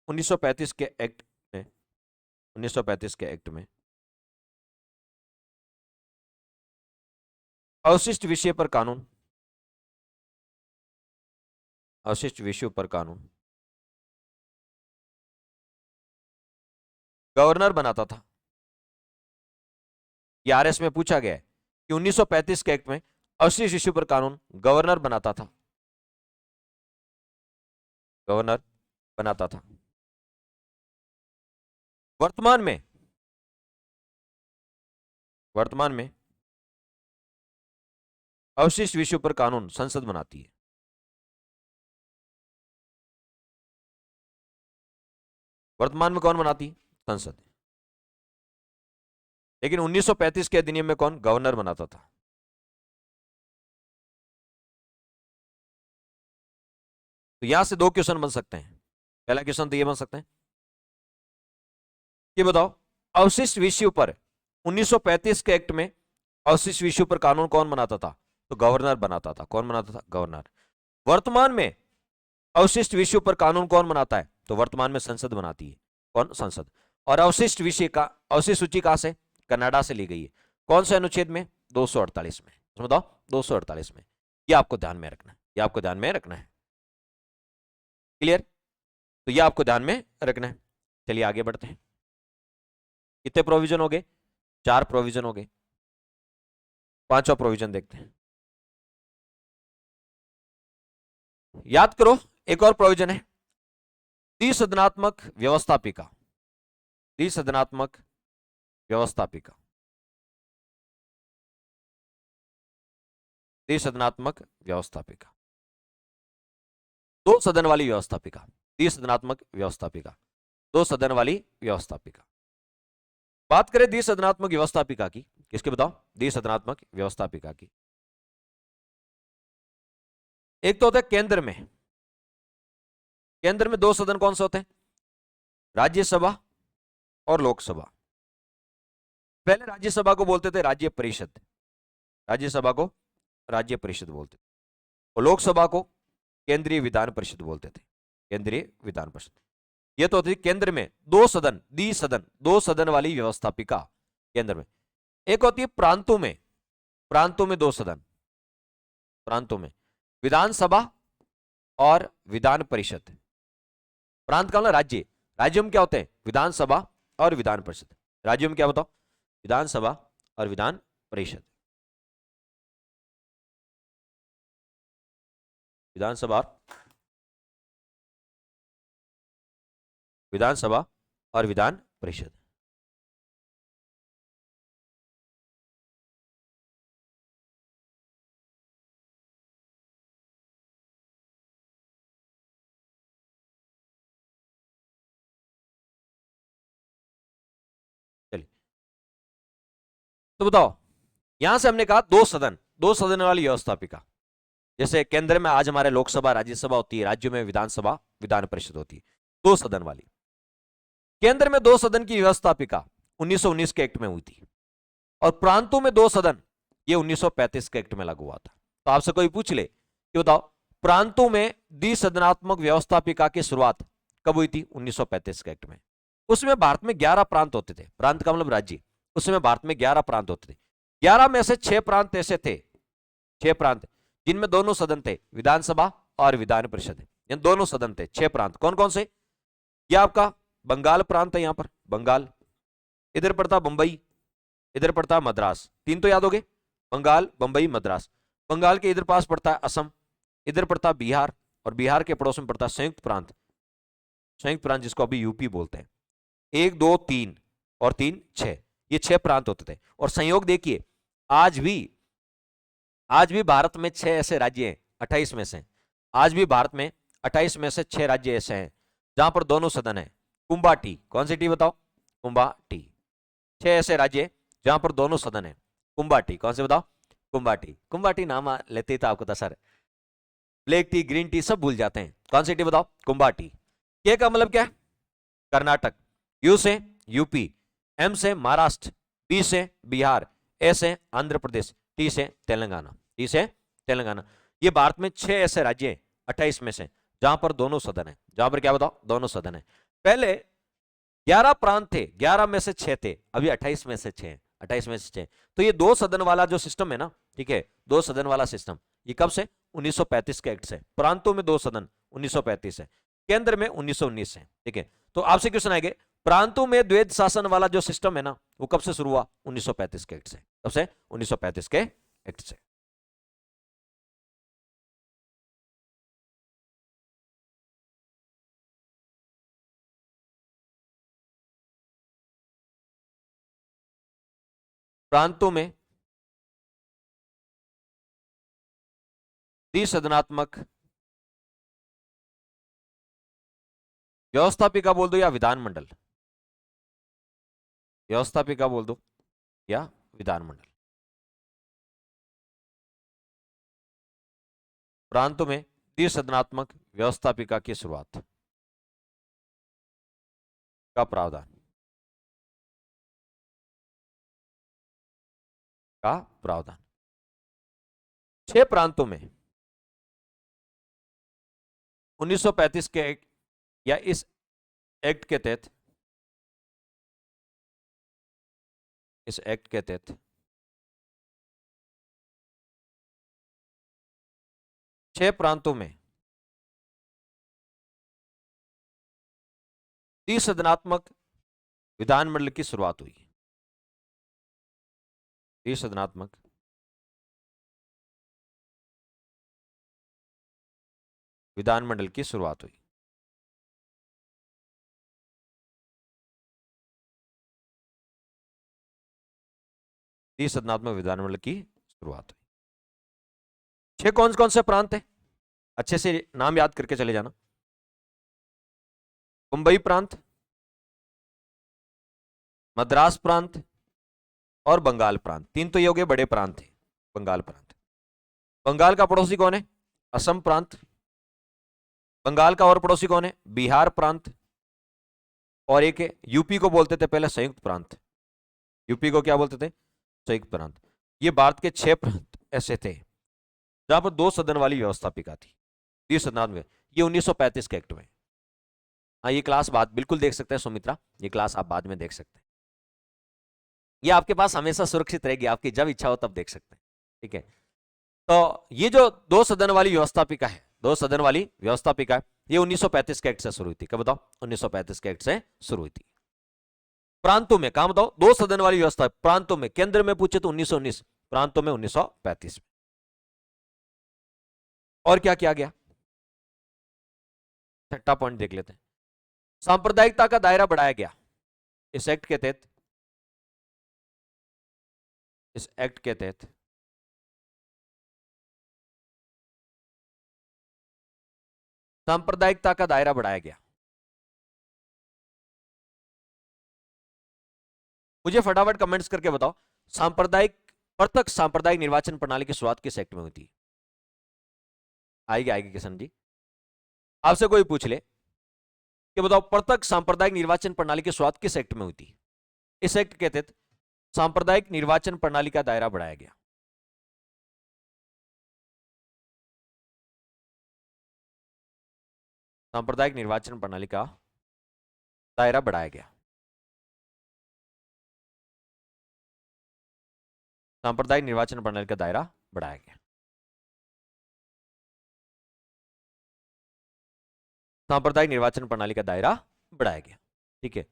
1935 के एक्ट में, 1935 के एक्ट में अवशिष्ट विषय पर कानून, अवशिष्ट विषयों पर कानून गवर्नर बनाता था। ये आरएस में पूछा गया है कि 1935 के एक्ट में अवशिष्ट विषयों पर कानून गवर्नर बनाता था, गवर्नर बनाता था। वर्तमान में, वर्तमान में अवशिष्ट विषयों पर कानून संसद बनाती है। वर्तमान में कौन बनाती है? संसद। लेकिन 1935 के अधिनियम में कौन गवर्नर बनाता था? तो यहां से दो क्वेश्चन बन सकते हैं। पहला क्वेश्चन तो ये बन सकते हैं कि बताओ अवशिष्ट विषयों पर 1935 के एक्ट में अवशिष्ट विषयों पर कानून कौन बनाता था? तो गवर्नर बनाता था। कौन बनाता था? गवर्नर। वर्तमान में अवशिष्ट विषयों पर कानून कौन बनाता है? तो वर्तमान में संसद बनाती है। कौन? संसद। और अवशिष्ट विषय का, अवशिष्ट सूची कहां से? कनाडा से ली गई है। कौन से अनुच्छेद में? 248 में। बताओ 248 में। यह आपको ध्यान में रखना है, यह आपको ध्यान में रखना है। क्लियर? तो यह आपको ध्यान में रखना है। चलिए आगे बढ़ते हैं। कितने प्रोविजन हो गए? 4 प्रोविजन हो गए। 5वां प्रोविजन देखते हैं। याद करो, एक और प्रोविजन है, द्विसदनात्मक व्यवस्थापिका। द्विसदनात्मक व्यवस्थापिका, द्विसदनात्मक व्यवस्थापिका, 2 सदन वाली व्यवस्थापिका। द्विसदनात्मक व्यवस्थापिका, 2 सदन वाली व्यवस्थापिका। बात करें द्विसदनात्मक व्यवस्थापिका की, किसकी बताओ? द्विसदनात्मक व्यवस्थापिका की। एक तो होता है केंद्र में, केंद्र में 2 सदन कौन से होते हैं? राज्यसभा और लोकसभा। पहले राज्यसभा को बोलते थे राज्य परिषद, राज्यसभा को राज्य परिषद बोलते थे, और लोकसभा को केंद्रीय विधान परिषद बोलते थे, केंद्रीय विधान परिषद। यह तो होती केंद्र में 2 सदन, द्विसदन, 2 सदन वाली व्यवस्थापिका केंद्र में। एक होती है प्रांतों में, प्रांतों में 2 सदन, प्रांतों में विधानसभा और विधान परिषद। प्रांत का मतलब राज्य, राज्यों में क्या होते हैं? विधानसभा और विधान परिषद। राज्यों में क्या बताओ? विधानसभा और विधान परिषद। विधानसभा और विधान परिषद। चलिए तो बताओ, यहां से हमने कहा दो सदन वाली व्यवस्थापिका। जैसे केंद्र में आज हमारे लोकसभा राज्यसभा होती है, राज्यों में विधानसभा विधान परिषद होती है, दो सदन वाली। केंद्र में दो सदन की व्यवस्थापिका 1919 के एक्ट में हुई थी, और प्रांतों में दो सदन ये 1935 के एक्ट में लागू हुआ था। तो आपसे कोई पूछ ले कि बताओ प्रांतों में द्विसदनात्मक व्यवस्थापिका की शुरुआत कब हुई थी? 1935 के एक्ट में। उसमें भारत में 11 प्रांत होते थे, प्रांत का मतलब राज्य। उसमें भारत में 11 प्रांत होते थे, 11 में से 6 प्रांत ऐसे थे, 6 प्रांत जिनमें दोनों सदन थे, विधानसभा और विधान परिषद, इन दोनों सदन थे। 6 प्रांत कौन कौन से? ये आपका बंगाल प्रांत है, यहां पर बंगाल, इधर पड़ता बंबई, इधर पड़ता मद्रास, 3 तो याद हो गए, बंगाल बंबई मद्रास। बंगाल के इधर पास पड़ता है असम, इधर पड़ता बिहार, और बिहार के पड़ोस में पड़ता संयुक्त प्रांत, संयुक्त प्रांत जिसको अभी यूपी बोलते हैं। 1 2 3 और 3 6, ये 6 प्रांत होते थे। और संयोग देखिए, आज भी भारत में 6 ऐसे राज्य हैं 28 में से, आज भी भारत में 28 में से 6 राज्य ऐसे हैं जहां पर दोनों सदन है। कुंभा टी, कौन सी टी बताओ? कुंभा टी। 6 ऐसे राज्य जहां पर दोनों सदन है। कुंभा टी कौन से बताओ? कुंभा टी। कुंभा टी नाम लेते ही तो आपको था sir, black tea green tea सब भूल जाते हैं। कौन सी टी बताओ? कुंभा टी। के का मतलब क्या है? कर्नाटक, यू से यूपी, एम से महाराष्ट्र, बी से बिहार, ए से आंध्र प्रदेश, टी से तेलंगाना, टी से तेलंगाना। ये भारत में 6 ऐसे राज्य हैं 28 में से जहां पर दोनों सदन है, जहां पर क्या बताओ? दोनों सदन है। पहले 11 प्रांत थे, 11 में से 6 थे, अभी 28 में से 6, 28 में से 6। तो ये दो सदन वाला जो सिस्टम है ना, ठीक है, दो सदन वाला सिस्टम, ये कब से? 1935 के एक्ट से। प्रांतों में दो सदन 1935 है, केंद्र में 1919 है, ठीक है। तो आपसे क्वेश्चन आएंगे, प्रांतों में द्वैध शासन वाला जो सिस्टम है ना, वो कब से शुरू हुआ? 1935 के एक्ट से। कब से? 1935 के एक्ट से। प्रांतों में द्विसदनात्मक व्यवस्थापिका बोल दो या विधानमंडल, व्यवस्थापिका बोल दो या विधानमंडल। प्रांतों में द्विसदनात्मक व्यवस्थापिका की शुरुआत का प्रावधान, का प्रावधान। 6 प्रांतों में 1935 के एक्ट या इस एक्ट के तहत, इस एक्ट के तहत 6 प्रांतों में द्विसदनात्मक विधानमंडल की शुरुआत हुई। द्विसदनात्मक विधानमंडल की शुरुआत हुई। द्विसदनात्मक विधानमंडल की शुरुआत हुई। 6 कौन कौन से प्रांत है? अच्छे से नाम याद करके चले जाना। मुंबई प्रांत, मद्रास प्रांत और बंगाल प्रांत। 3 तो ये हो गए बड़े प्रांत थे। बंगाल प्रांत, बंगाल का पड़ोसी कौन है? असम प्रांत। बंगाल का और पड़ोसी कौन है? बिहार प्रांत। और एक है यूपी को बोलते थे पहले संयुक्त प्रांत, यूपी को क्या बोलते थे? संयुक्त प्रांत। ये भारत के 6 प्रांत ऐसे थे जहां पर 2 सदन वाली व्यवस्थापिका थी, द्विसदनात्मक। ये 1935 के एक्ट में। हाँ, ये क्लास बाद बिल्कुल देख सकते हैं सुमित्रा, ये क्लास आप बाद में देख सकते हैं, ये आपके पास हमेशा सुरक्षित रहेगी, आपकी जब इच्छा हो तब देख सकते हैं, ठीक है। तो ये जो 2 सदन वाली व्यवस्थापिका है, 2 सदन वाली व्यवस्थापिका है, ये 1935 के एक्ट से शुरू हुई थी। क्या बताओ? 1935 के एक्ट से शुरू हुई थी। प्रांतों में, कहां बताओ? 2 सदन वाली व्यवस्था प्रांतों में, केंद्र में पूछे तो 1919, प्रांतों में 1935 में। और क्या किया गया? छठा पॉइंट देख लेते हैं। सांप्रदायिकता का दायरा बढ़ाया गया इस एक्ट के तहत। इस एक्ट के तहत सांप्रदायिकता का दायरा बढ़ाया गया। मुझे फटाफट कमेंट्स करके बताओ, सांप्रदायिक, पृथक सांप्रदायिक निर्वाचन प्रणाली की शुरुआत किस एक्ट में हुई थी? आएगी आएगी किशन जी। आपसे कोई पूछ ले कि बताओ पृथक सांप्रदायिक निर्वाचन प्रणाली की शुरुआत किस एक्ट में हुई थी? इस एक्ट के तहत सांप्रदायिक निर्वाचन प्रणाली का दायरा बढ़ाया गया। सांप्रदायिक निर्वाचन प्रणाली का दायरा बढ़ाया गया। सांप्रदायिक निर्वाचन प्रणाली का दायरा बढ़ाया गया। सांप्रदायिक निर्वाचन प्रणाली का दायरा बढ़ाया गया। ठीक है,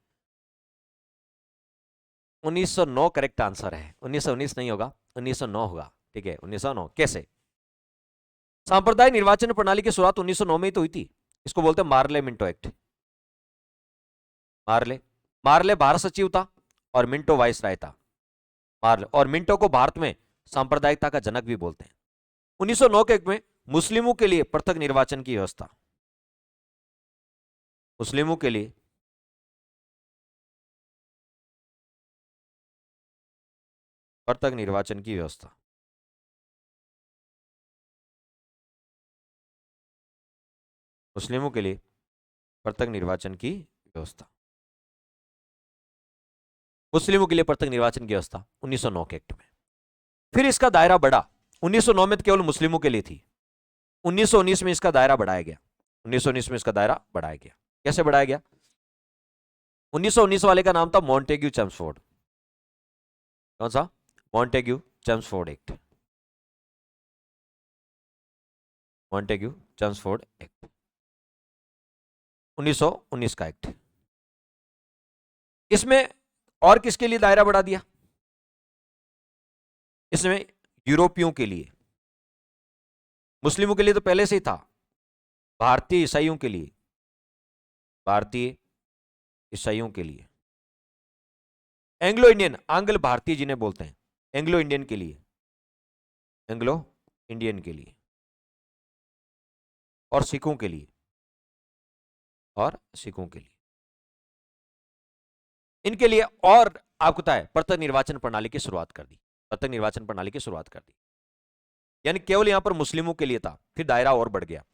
1909 करेक्ट आंसर है। 1919 नहीं होगा, 1909 होगा। ठीक है, 1909। कैसे? सांप्रदायिक निर्वाचन प्रणाली की शुरुआत 1909 में ही तो हुई थी। इसको बोलते हैं मार्ले मिंटो एक्ट। मार्ले, मार्ले भारत सचिव था और मिंटो वाइसराय था। मार्ले और मिंटो को भारत में सांप्रदायिकता का जनक भी बोलते हैं। 1909 के एक्ट में मुस्लिमों के लिए पृथक निर्वाचन की व्यवस्था, मुस्लिमों के लिए पृथक निर्वाचन की व्यवस्था, मुस्लिमों के लिए पृथक निर्वाचन की व्यवस्था, मुस्लिमों के लिए पृथक निर्वाचन की व्यवस्था 1909 के एक्ट में। फिर इसका दायरा बढ़ा। 1909 में तो केवल मुस्लिमों के लिए थी। 1919 में इसका दायरा बढ़ाया गया। 1919 में इसका दायरा बढ़ाया गया। कैसे बढ़ाया गया? 1919 वाले का नाम था मॉन्टेग्यू चेम्सफोर्ड। कौन सा? Montagu Chelmsford act. Montagu Chelmsford act 1919 का एक्ट। इसमें और किसके लिए दायरा बढ़ा दिया? इसमें यूरोपियों के लिए। मुस्लिमों के लिए तो पहले से ही था। भारतीय ईसाइयों के लिए, भारतीय ईसाइयों के लिए, एंग्लो इंडियन, आंग्ल भारतीय जिन्हें बोलते हैं, एंग्लो इंडियन के लिए, एंग्लो इंडियन के लिए, और सिखों के लिए, और सिखों के लिए, इनके लिए। और आपको पता है पृथक निर्वाचन प्रणाली की शुरुआत कर दी। पृथक निर्वाचन प्रणाली की शुरुआत कर दी, यानी केवल यहां पर मुस्लिमों के लिए था, फिर दायरा और बढ़ गया।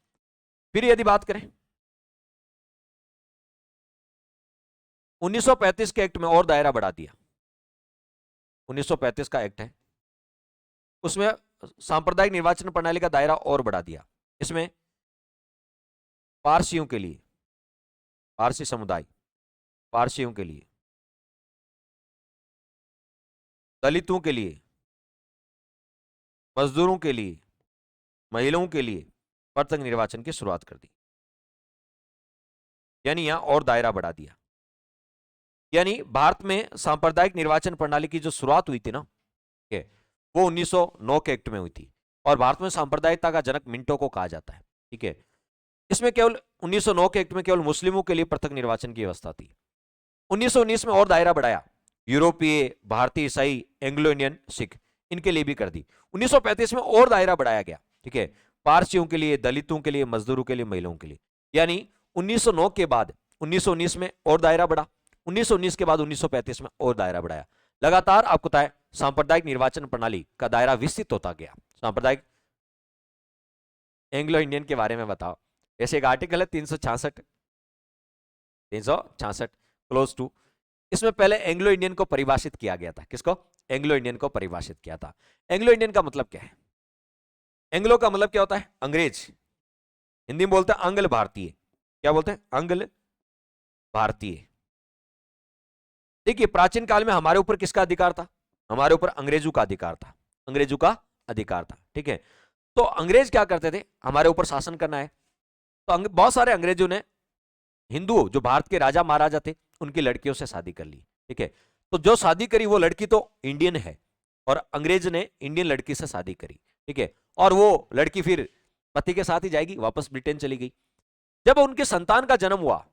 फिर यदि बात करें 1935 के एक्ट में और दायरा बढ़ा दिया। 1935 का एक्ट है, उसमें सांप्रदायिक निर्वाचन प्रणाली का दायरा और बढ़ा दिया। इसमें पारसियों के लिए, पारसी समुदाय, पारसियों के लिए, दलितों के लिए, मजदूरों के लिए, महिलाओं के लिए पृथक निर्वाचन की शुरुआत कर दी। यानी यहां और दायरा बढ़ा दिया। यानी भारत में सांप्रदायिक निर्वाचन प्रणाली की जो शुरुआत हुई थी ना, वो 1909 के एक्ट में हुई थी। और भारत में सांप्रदायिकता का जनक मिंटो को कहा जाता है। ठीक है, इसमें केवल 1909 के एक्ट में केवल मुस्लिमों के लिए पृथक निर्वाचन की व्यवस्था थी। 1919 में और दायरा बढ़ाया, यूरोपीय, भारतीय ईसाई, एंग्लो इंडियन, सिख, इनके लिए भी कर दी। 1935 में और दायरा बढ़ाया गया। ठीक है, पारसियों के लिए, दलितों के लिए, मजदूरों के लिए, महिलाओं के लिए। यानी 1909 के बाद 1919 में और दायरा बढ़ा, 1919 के बाद 1935 में और दायरा बढ़ाया। लगातार आपको पता है सांप्रदायिक निर्वाचन प्रणाली का दायरा विस्तृत होता गया। सांप्रदायिक एंग्लो इंडियन के बारे में बताओ। ऐसे एक आर्टिकल है 366 क्लोज टू, इसमें पहले एंग्लो इंडियन को परिभाषित किया गया था। किसको? एंग्लो इंडियन को परिभाषित किया था। एंग्लो इंडियन का मतलब क्या है? एंग्लो का मतलब क्या होता है? अंग्रेज। हिंदी में बोलते हैं आंग्ल भारतीय। क्या बोलते हैं? आंग्ल भारतीय। देखिए, प्राचीन काल में हमारे ऊपर किसका अधिकार था? हमारे ऊपर अंग्रेजों का अधिकार था। अंग्रेजों का अधिकार था। ठीक है, तो अंग्रेज क्या करते थे? हमारे ऊपर शासन करना है, तो बहुत सारे अंग्रेजों ने हिंदू जो भारत के राजा महाराजा थे उनकी लड़कियों से शादी कर ली, ठीक है। तो जो शादी करी वो लड़की तो इंडियन है और अंग्रेज ने इंडियन लड़की से शादी करी, ठीक है। और वो लड़की फिर पति के साथ ही जाएगी, वापस ब्रिटेन चली गई। जब उनके संतान का जन्म हुआ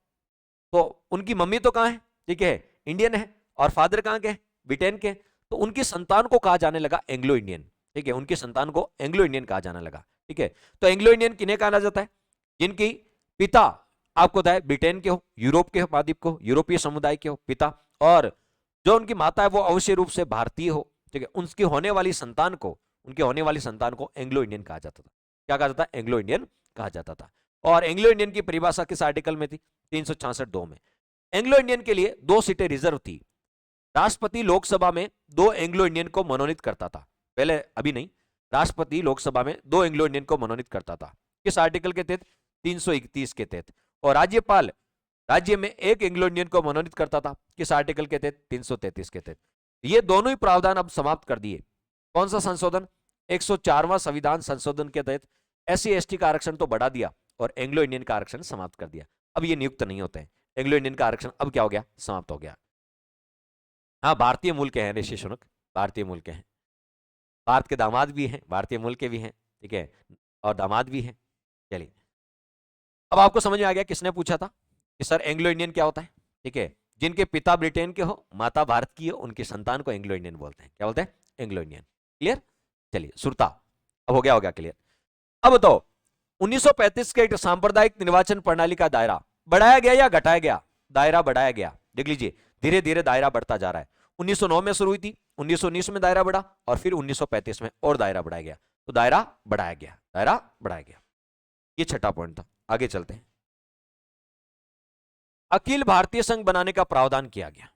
तो उनकी मम्मी तो कहां है, ठीक है, इंडियन है, और फादर कहां के, ब्रिटेन के। तो उनकी संतान को कहा जाने लगा एंग्लो इंडियन, ठीक है, उनकी संतान को एंग्लो इंडियन कहा जाने लगा, ठीक है। तो एंग्लो इंडियन किन्हें कहा जाता है, जिनकी पिता आपको बताया ब्रिटेन के हो, यूरोप के महाद्वीप को, यूरोपीय समुदाय के हो पिता, और जो उनकी माता है वो अवश्य रूप से भारतीय हो, ठीक है। उनकी होने वाली संतान को, उनके होने वाली संतान को एंग्लो इंडियन कहा जाता था। क्या कहा जाता, एंग्लो इंडियन कहा जाता था। और एंग्लो इंडियन की परिभाषा किस आर्टिकल में थी, 366(2) में। एंग्लो इंडियन के लिए 2 सीटें रिजर्व थी। राष्ट्रपति लोकसभा में 2 एंग्लो इंडियन को मनोनीत करता था, पहले अभी नहीं, राष्ट्रपति लोकसभा में 2 एंग्लो इंडियन को मनोनीत करता था, किस आर्टिकल के तहत, 331 के तहत। और राज्यपाल राज्य में 1 एंग्लो इंडियन को मनोनीत करता था, किस आर्टिकल के तहत, 333 के तहत। ये दोनों ही प्रावधान अब समाप्त कर दिए। कौन सा संशोधन, 104वां संविधान संशोधन के तहत SC ST का आरक्षण तो बढ़ा दिया और एंग्लो इंडियन का आरक्षण समाप्त कर दिया। अब ये नियुक्त नहीं होते हैं, एंग्लो इंडियन का आरक्षण अब क्या हो गया, समाप्त हो गया। हाँ, भारतीय मूल के हैं ऋषि शुनक, भारतीय मूल के हैं, भारत के दामाद भी हैं, भारतीय मूल के भी हैं, ठीक है, और दामाद भी हैं। चलिए, अब आपको समझ में आ गया किसने पूछा था कि सर एंग्लो इंडियन क्या होता है, ठीक है। जिनके पिता ब्रिटेन के हो, माता भारत की हो, उनकी संतान को एंग्लो इंडियन बोलते हैं, क्या बोलते हैं, एंग्लो इंडियन। क्लियर, चलिए सुरता, अब हो गया क्लियर। अब बताओ 1935 के एक सांप्रदायिक निर्वाचन प्रणाली का दायरा बढ़ाया गया या घटाया गया, दायरा बढ़ाया गया। देख लीजिए धीरे धीरे दायरा बढ़ता जा रहा है। 1909 में शुरू हुई थी, 1919 में दायरा बढ़ा, और फिर 1935 में और दायरा बढ़ाया गया। तो दायरा बढ़ाया गया, दायरा बढ़ाया गया। ये छठा पॉइंट था। आगे चलते हैं। अखिल भारतीय संघ बनाने का प्रावधान किया गया।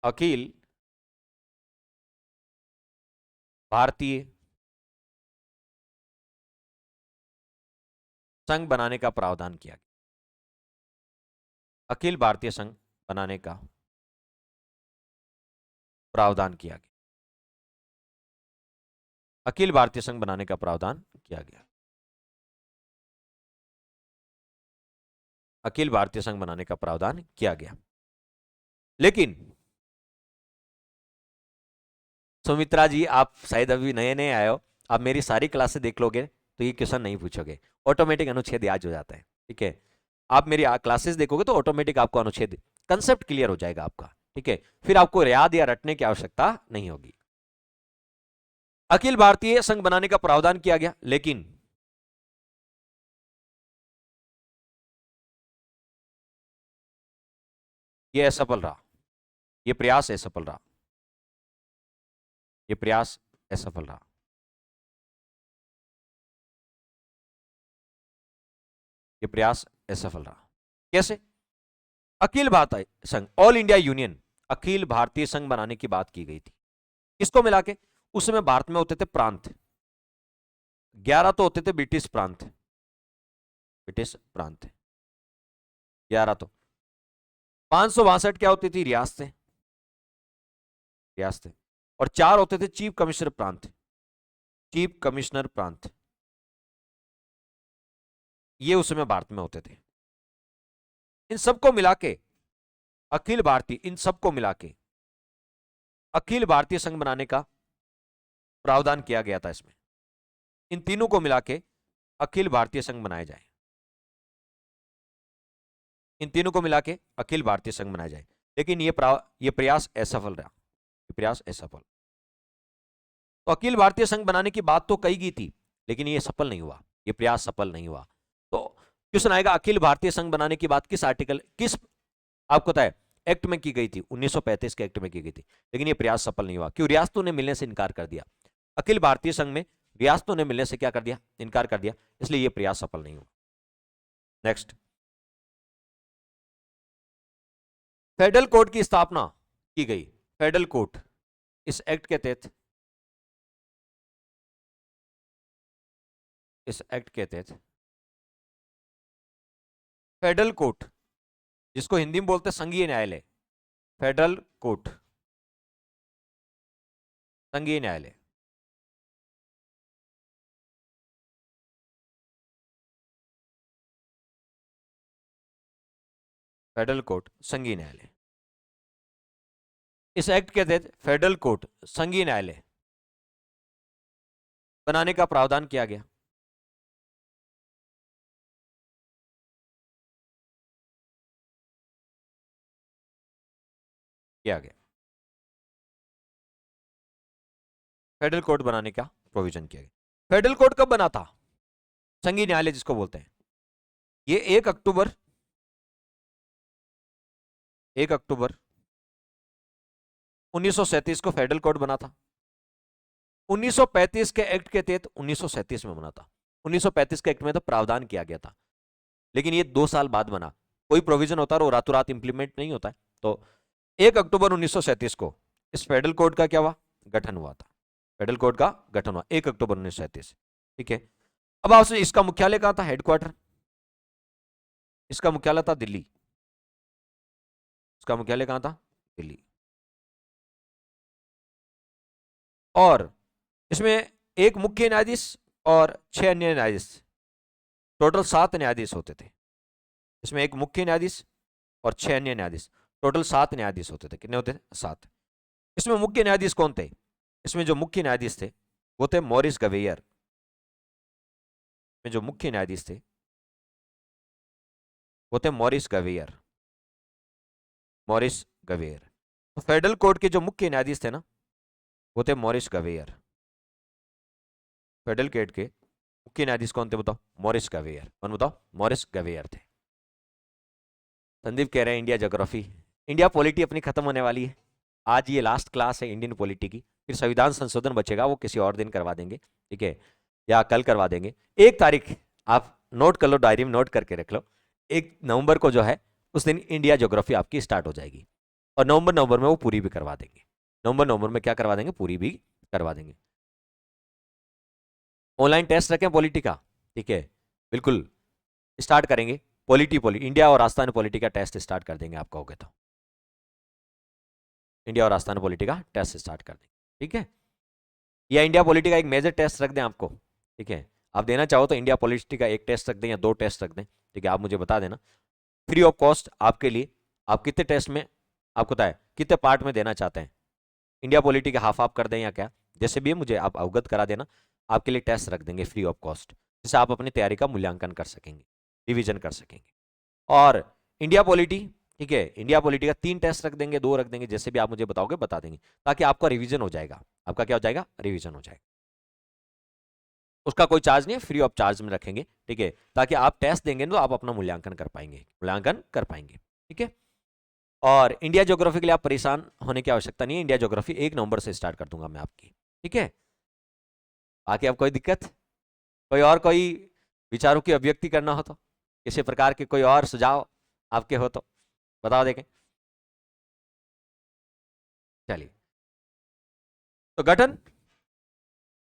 अखिल भारतीय संघ बनाने का प्रावधान किया गया। अखिल भारतीय संघ बनाने का प्रावधान किया गया। अखिल भारतीय संघ बनाने का प्रावधान किया गया। अखिल भारतीय संघ बनाने का प्रावधान किया गया। लेकिन सुमित्रा जी, आप शायद अभी नए नए आए हो, आप मेरी सारी क्लासेस देख लोगे तो ये क्वेश्चन नहीं पूछोगे, ऑटोमेटिक अनुच्छेद याद हो जाता है, ठीक है। आप मेरी क्लासेस देखोगे तो ऑटोमेटिक आपको अनुच्छेद कंसेप्ट क्लियर हो जाएगा आपका, ठीक है। फिर आपको याद या रटने की आवश्यकता नहीं होगी। अखिल भारतीय संघ बनाने का प्रावधान किया गया, लेकिन यह असफल रहा, यह प्रयास असफल रहा, यह प्रयास असफल रहा। यह प्रयास असफल रहा। कैसे, अखिल भारतीय संघ, all India union, Akhil Bharatiya संघ बनाने की बात की गई थी। किसको मिला के, उसमें भारत में होते थे प्रांत, 11 तो होते थे ब्रिटिश प्रांत, ब्रिटिश प्रांत 11, तो 562 क्या होती थी, रियासतें, रियासतें, और 4 होते थे चीफ कमिश्नर प्रांत, चीफ कमिश्नर प्रांत, ये उसमें भारत में होते थे। इन सबको मिला के अखिल भारतीय, इन सबको मिला के अखिल भारतीय संघ बनाने का प्रावधान किया गया था। इसमें इन तीनों को मिला के अखिल भारतीय संघ बनाया जाए, इन तीनों को मिला के अखिल भारतीय संघ बनाया जाए। लेकिन ये प्रयास असफल रहा, ये प्रयास असफल। तो अखिल भारतीय संघ बनाने की बात तो कही गई थी, लेकिन ये सफल नहीं हुआ, ये प्रयास सफल नहीं हुआ। तो क्वेश्चन आएगा, अखिल भारतीय संघ बनाने की बात किस आर्टिकल, किस आपको पता है एक्ट में की गई थी, 1935 के एक्ट में की गई थी, लेकिन ये प्रयास सफल नहीं हुआ। क्यों, रियासतों ने मिलने से इनकार कर दिया। अखिल भारतीय संघ में रियासतों ने मिलने से क्या कर दिया, इनकार कर दिया, इसलिए यह प्रयास सफल नहीं हुआ। नेक्स्ट, फेडरल कोर्ट की स्थापना की गई। फेडरल कोर्ट इस एक्ट के तहत, इस एक्ट के तहत फेडरल कोर्ट, जिसको हिंदी में बोलते हैं संघीय न्यायालय, फेडरल कोर्ट, संघीय न्यायालय, फेडरल कोर्ट संघीय न्यायालय। इस एक्ट के तहत फेडरल कोर्ट संघीय न्यायालय बनाने का प्रावधान किया गया। किया गया फेडरल कोर्ट बनाने का प्रोविजन किया गया। फेडरल कोर्ट कब बना था? संघीय न्यायालय जिसको बोलते हैं, ये 1 अक्टूबर 1937 को फेडरल कोर्ट बना था। 1935 के एक्ट के तहत 1937 में बना था। 1935 के एक्ट में तो प्रावधान किया गया था, लेकिन ये 2 साल बाद बना। कोई प्रोविजन होता है वो रातों रात इंप्लीमेंट नहीं होता है। तो 1 अक्टूबर 1937 को इस फेडरल कोर्ट का क्या हुआ? गठन हुआ था। फेडरल कोर्ट का गठन हुआ 1 अक्टूबर 1937। ठीक है। अब आपसे इसका मुख्यालय कहां था? हेडक्वार्टर। इसका मुख्यालय था दिल्ली। इसका मुख्यालय कहां था? दिल्ली। और इसमें एक मुख्य न्यायाधीश और 6 अन्य न्यायाधीश, टोटल 7 न्यायाधीश होते थे। इसमें एक मुख्य न्यायाधीश और 6 अन्य न्यायाधीश, टोटल 7 न्यायाधीश होते थे। कितने होते थे? 7। इसमें मुख्य न्यायाधीश कौन थे? इसमें जो मुख्य न्यायाधीश थे वो थे मॉरिस गवेयर। में जो मुख्य न्यायाधीश थे वो थे मॉरिस गवेयर। मॉरिस गवेयर। तो फेडरल कोर्ट के जो मुख्य न्यायाधीश थे ना, वो थे मॉरिस गवेयर। फेडरल कोर्ट के मुख्य न्यायाधीश कौन थे बताओ? मॉरिस गवेयर। कौन बताओ? मॉरिस गवेयर थे। संदीप कह रहे हैं इंडिया ज्योग्राफी, इंडिया पॉलिटी अपनी खत्म होने वाली है। आज ये लास्ट क्लास है इंडियन पॉलिटी की, फिर संविधान संशोधन बचेगा, वो किसी और दिन करवा देंगे, ठीक है, या कल करवा देंगे। 1 तारीख आप नोट कर लो, डायरी में नोट करके रख लो। 1 नवंबर को जो है उस दिन इंडिया ज्योग्राफी आपकी स्टार्ट हो जाएगी, और नवंबर में वो पूरी भी करवा देंगे। नवंबर में क्या करवा देंगे? पूरी भी करवा देंगे। ऑनलाइन टेस्ट रखें पॉलिटी का, ठीक है, बिल्कुल स्टार्ट करेंगे। पॉलिटी इंडिया और राजस्थान पॉलिटी का टेस्ट स्टार्ट कर देंगे, आप कहोगे तो इंडिया और राजस्थान पॉलिटी का टेस्ट स्टार्ट कर देंगे, ठीक है। या इंडिया पॉलिटी का एक मेजर टेस्ट रख दें आपको, ठीक है। आप देना चाहो तो इंडिया पॉलिटी का 1 टेस्ट रख दें या 2 टेस्ट रख दें, ठीक है, आप मुझे बता देना फ्री ऑफ कॉस्ट आपके लिए। आप कितने टेस्ट में, आपको बताए कितने पार्ट में देना चाहते हैं? इंडिया पॉलिटी का हाफ कर दें या क्या, जैसे भी है मुझे आप अवगत करा देना। आपके लिए टेस्ट रख देंगे फ्री ऑफ कॉस्ट, जिससे आप अपनी तैयारी का मूल्यांकन कर सकेंगे, रिविजन कर सकेंगे। और इंडिया पॉलिटी, ठीक है, इंडिया पॉलिटी का 3 टेस्ट रख देंगे, 2 रख देंगे, जैसे भी आप मुझे बताओगे बता देंगे, ताकि आपका रिवीजन हो जाएगा। आपका क्या हो जाएगा? रिवीजन हो जाएगा। उसका कोई चार्ज नहीं है, फ्री ऑफ चार्ज में रखेंगे, ठीक है, ताकि आप टेस्ट देंगे तो आप अपना मूल्यांकन कर पाएंगे, ठीक है। और इंडिया ज्योग्राफी के लिए आप परेशान होने की आवश्यकता नहीं है। इंडिया ज्योग्राफी 1 नवंबर से स्टार्ट कर दूंगा मैं आपकी, ठीक है। आगे अब कोई दिक्कत, कोई विचारों की अभिव्यक्ति करना हो तो, किसी प्रकार के कोई और सुझाव आपके हो तो बताओ, देखें। चलिए, तो गठन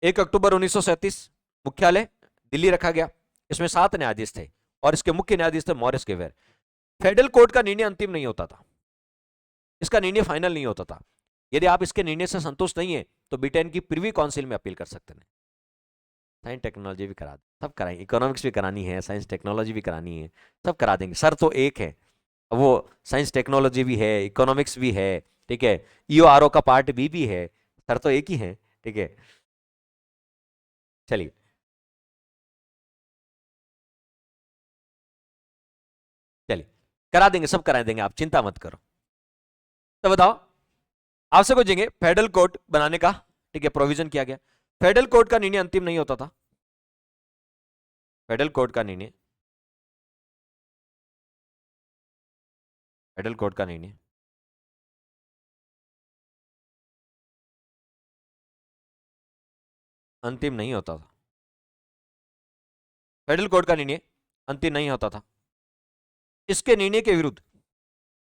1 अक्टूबर 1937, मुख्यालय दिल्ली रखा गया। इसमें 7 न्यायाधीश थे और इसके मुख्य न्यायाधीश थे मॉरिस गवेयर। फेडरल कोर्ट का निर्णय अंतिम नहीं होता था, इसका निर्णय फाइनल नहीं होता था। यदि आप इसके निर्णय से संतुष्ट नहीं है तो ब्रिटेन की प्रीवी काउंसिल में अपील कर सकते हैं। साइंस टेक्नोलॉजी भी करा, सब कराएंगे, इकोनॉमिक्स भी करानी है, साइंस टेक्नोलॉजी भी करानी है, सब करा देंगे। सर तो एक है, वो साइंस टेक्नोलॉजी भी है, इकोनॉमिक्स भी है, ठीक है, ईओआरओ का पार्ट भी है, सर तो एक ही है, ठीक है। चलिए, चलिए करा देंगे, सब करा देंगे, आप चिंता मत करो। तो बताओ, आपसे पूछेंगे फेडरल कोर्ट बनाने का, ठीक है, प्रोविजन किया गया। फेडरल कोर्ट का निर्णय अंतिम नहीं होता था। फेडरल कोर्ट का निर्णय, फेडरल कोर्ट का निर्णय अंतिम नहीं होता था। फेडरल कोर्ट का निर्णय अंतिम नहीं होता था। इसके निर्णय के विरुद्ध,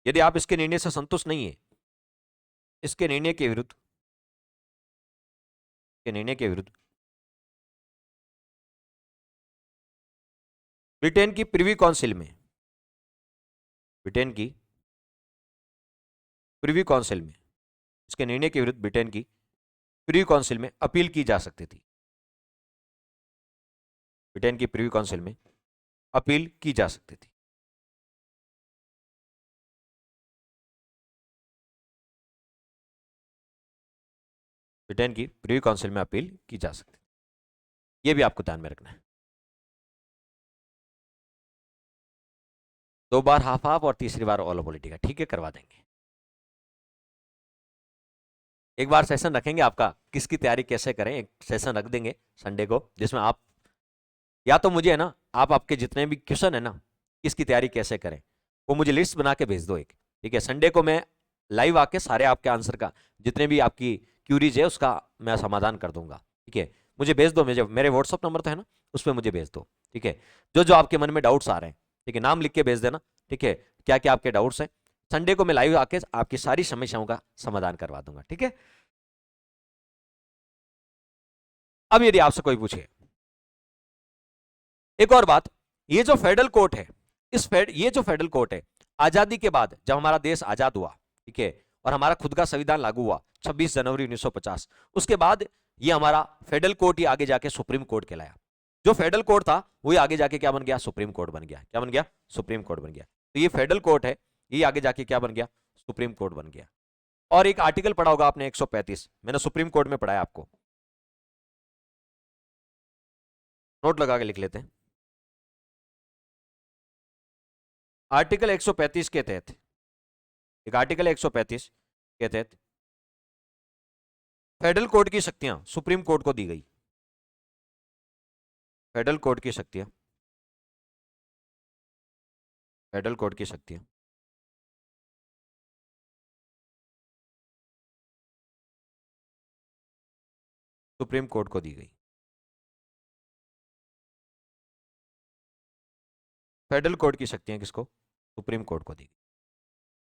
यदि आप इसके निर्णय से संतुष्ट नहीं है, इसके निर्णय के विरुद्ध, के निर्णय के विरुद्ध ब्रिटेन की प्रीवी काउंसिल में, ब्रिटेन की प्रीवी काउंसिल में, इसके निर्णय के विरुद्ध ब्रिटेन की प्रीवी काउंसिल में अपील की जा सकती थी। ब्रिटेन की प्रीवी काउंसिल में अपील की जा सकती थी। ब्रिटेन की प्रीवी काउंसिल में अपील की जा सकती है। यह भी आपको ध्यान में रखना है। 2 बार हाफ हाफ और तीसरी बार ऑल पॉलिटिका, ठीक है, करवा देंगे। एक बार सेशन रखेंगे आपका, किसकी तैयारी कैसे करें, एक सेशन रख देंगे संडे को, जिसमें आप या तो मुझे है ना, आप आपके जितने भी क्वेश्चन है ना, किसकी तैयारी कैसे करें, वो मुझे लिस्ट बना के भेज दो एक, ठीक है। संडे को मैं लाइव आके सारे आपके आंसर का, जितने भी आपकी क्यूरीज है उसका मैं समाधान कर दूंगा, ठीक है। मुझे भेज दो, मुझे मेरे व्हाट्सअप नंबर तो है ना, उस पर मुझे भेज दो, ठीक है। जो जो आपके मन में डाउट्स आ रहे हैं, ठीक है, नाम लिख के भेज देना, ठीक है, क्या क्या आपके डाउट्स हैं। संडे को मैं लाइव आके आपकी सारी समस्याओं का समाधान करवा दूंगा, ठीक है। अब यदि आपसे कोई पूछे, एक और बात, ये जो फेडरल कोर्ट है, ये जो फेडरल कोर्ट है, आजादी के बाद जब हमारा देश आजाद हुआ, ठीक है, और हमारा खुद का संविधान लागू हुआ 26 जनवरी 1950, उसके बाद ये हमारा फेडरल कोर्ट ही आगे जाके सुप्रीम कोर्ट कहलाया। जो फेडरल कोर्ट था वही आगे जाके क्या बन गया, सुप्रीम कोर्ट बन गया। क्या बन गया, सुप्रीम कोर्ट बन गया। तो ये फेडरल कोर्ट है, ये आगे जाके क्या बन गया, सुप्रीम कोर्ट बन गया। और एक आर्टिकल पढ़ा होगा आपने 135, मैंने सुप्रीम कोर्ट में पढ़ाया, आपको नोट लगा के लिख लेते हैं। आर्टिकल 135 के तहत, एक आर्टिकल 135 के तहत फेडरल कोर्ट की शक्तियां सुप्रीम कोर्ट को दी गई। फेडरल कोर्ट की शक्तियां, फेडरल कोर्ट की शक्तियां सुप्रीम कोर्ट को दी गई। फेडरल कोर्ट की शक्तियां किसको, सुप्रीम कोर्ट को दी गई।